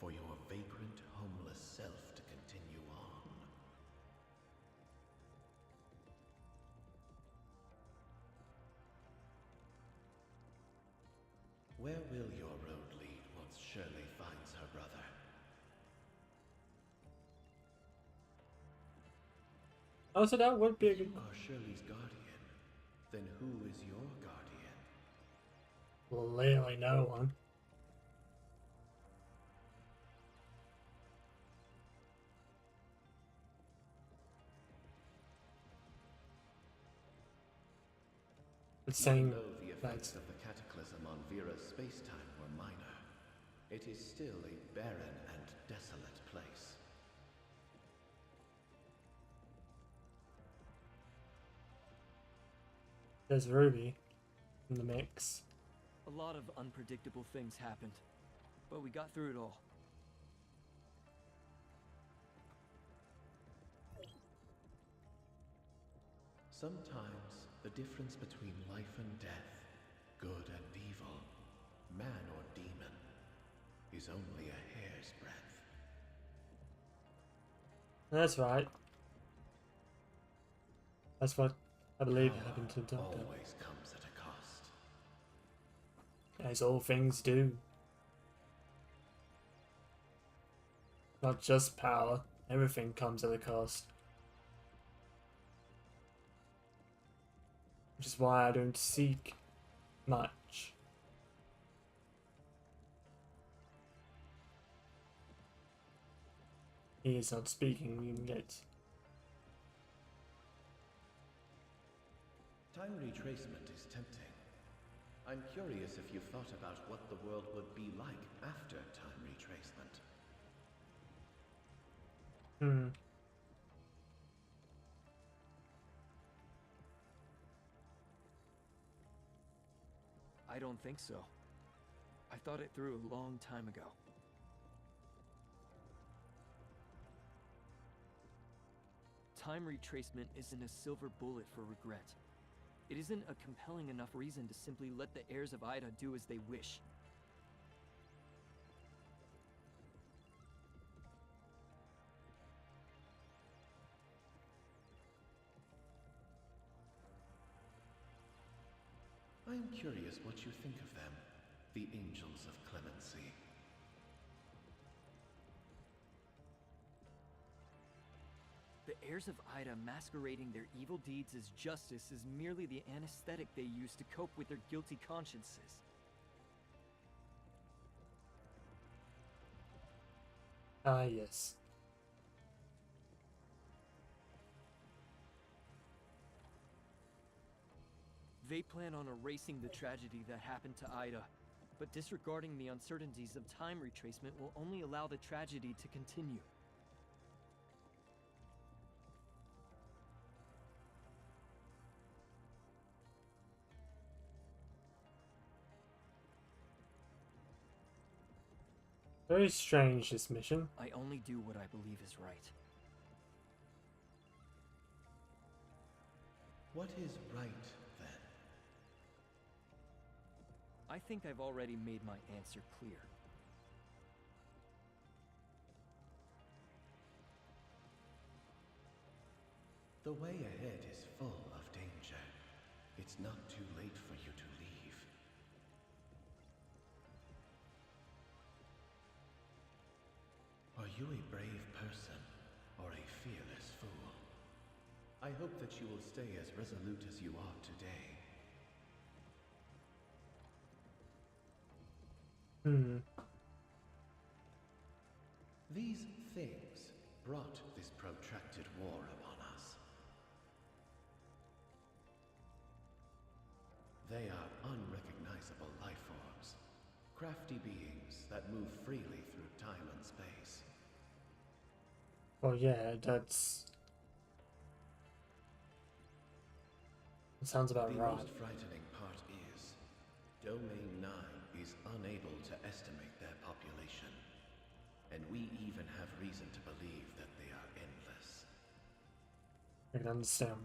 for your vagrant, homeless self to continue on? Where will your road lead once Shirley finds her brother? Also, that would be a If good. you are Shirley's guardian, then who is your guardian? Literally no one. It's saying Even though the effects of the cataclysm on Vera's space-time were minor, it is still a barren and desolate place. there's Ruby in the mix. A lot of unpredictable things happened, but we got through it all. Sometimes the difference between life and death, good and evil, man or demon, is only a hair's breadth. That's right. That's what I believe happened to the Doctor. Always comes at a cost. As all things do. Not just power, everything comes at a cost. Which is why I don't seek much. He is not speaking yet. Time retracement is tempting. I'm curious if you've thought about what the world would be like after time retracement. I don't think so. I thought it through a long time ago. Time retracement isn't a silver bullet for regret. It isn't a compelling enough reason to simply let the heirs of Ida do as they wish. I'm curious what you think of them, the Angels of Clemency. The heirs of Ida masquerading their evil deeds as justice is merely the anesthetic they use to cope with their guilty consciences. Ah, yes. They plan on erasing the tragedy that happened to Ida, but disregarding the uncertainties of time retracement will only allow the tragedy to continue. Very strange, this mission. I only do what I believe is right. What is right, then? I think I've already made my answer clear. The way ahead is full of danger. It's not too late for you to leave. Are you a brave person or a fearless fool? I hope that you will stay as resolute as you are today. These things brought this protracted war upon us. They are unrecognizable life forms, crafty beings that move freely through time and space. Well, yeah, that's... It sounds about The right. most frightening part is, Domain 9 is unable to estimate their population. And we even have reason to believe that they are endless. I can understand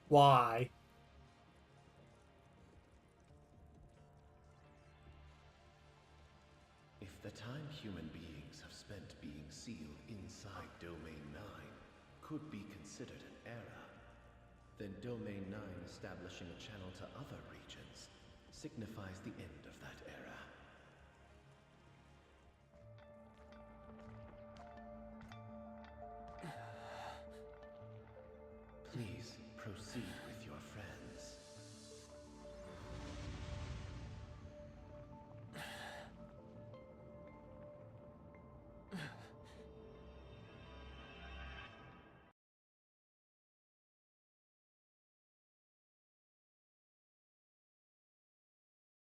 why. If the time human beings have spent being sealed inside Domain 9 could be considered an era, then Domain 9 establishing a channel to other regions signifies the end of that era. Please proceed with your friends.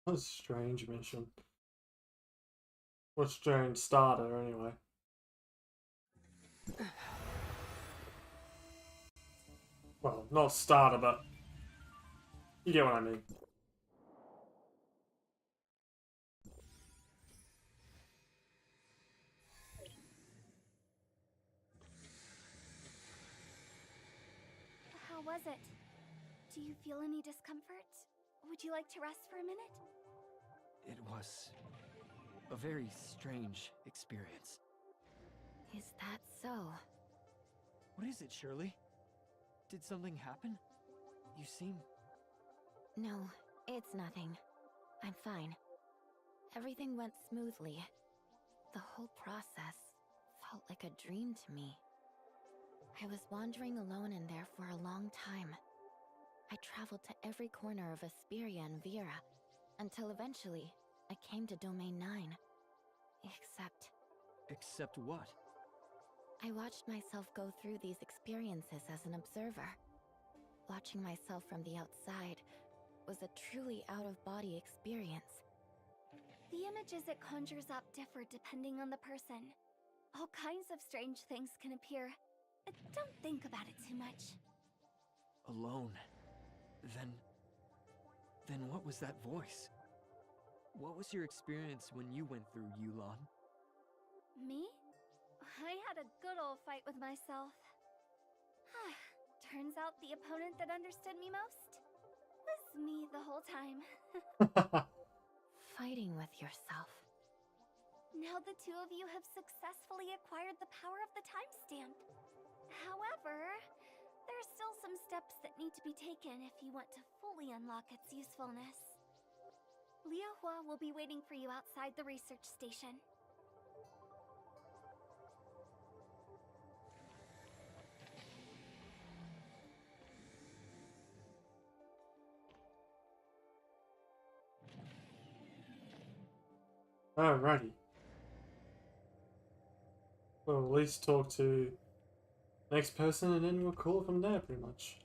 What a strange mission. What a strange starter, anyway. Well, not starter, but you get what I mean. How was it? Do you feel any discomfort? Would you like to rest for a minute? It was a very strange experience. Is that so? What is it, Shirley? Did something happen? You seem... No, it's nothing. I'm fine. Everything went smoothly. The whole process felt like a dream to me. I was wandering alone in there for a long time. I traveled to every corner of Asperia and Vera, until eventually I came to Domain 9. Except... Except what? I watched myself go through these experiences as an observer. Watching myself from the outside was a truly out-of-body experience. The images it conjures up differ depending on the person. All kinds of strange things can appear. Don't think about it too much. Alone. Then what was that voice? What was your experience when you went through Yulon? Me? I had a good old fight with myself. Turns out the opponent that understood me most was me the whole time. Fighting with yourself. Now the two of you have successfully acquired the power of the timestamp. However, there are still some steps that need to be taken if you want to fully unlock its usefulness. Liahua will be waiting for you outside the research station. Alrighty. We'll at least talk to the next person and then we'll call it from there pretty much.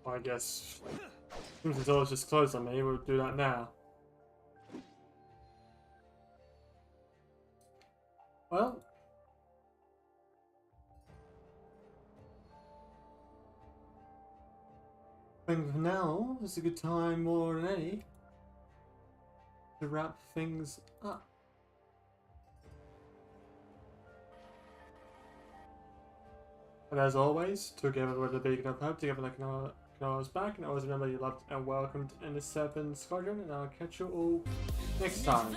I guess since the door's just closed on me, we'll do that now. Well, I think for now is a good time more than any to wrap things up. And as always, together with a big enough hope, together like an hour's back, and always remember you're loved and welcomed in the Serpent Squadron, and I'll catch you all next time.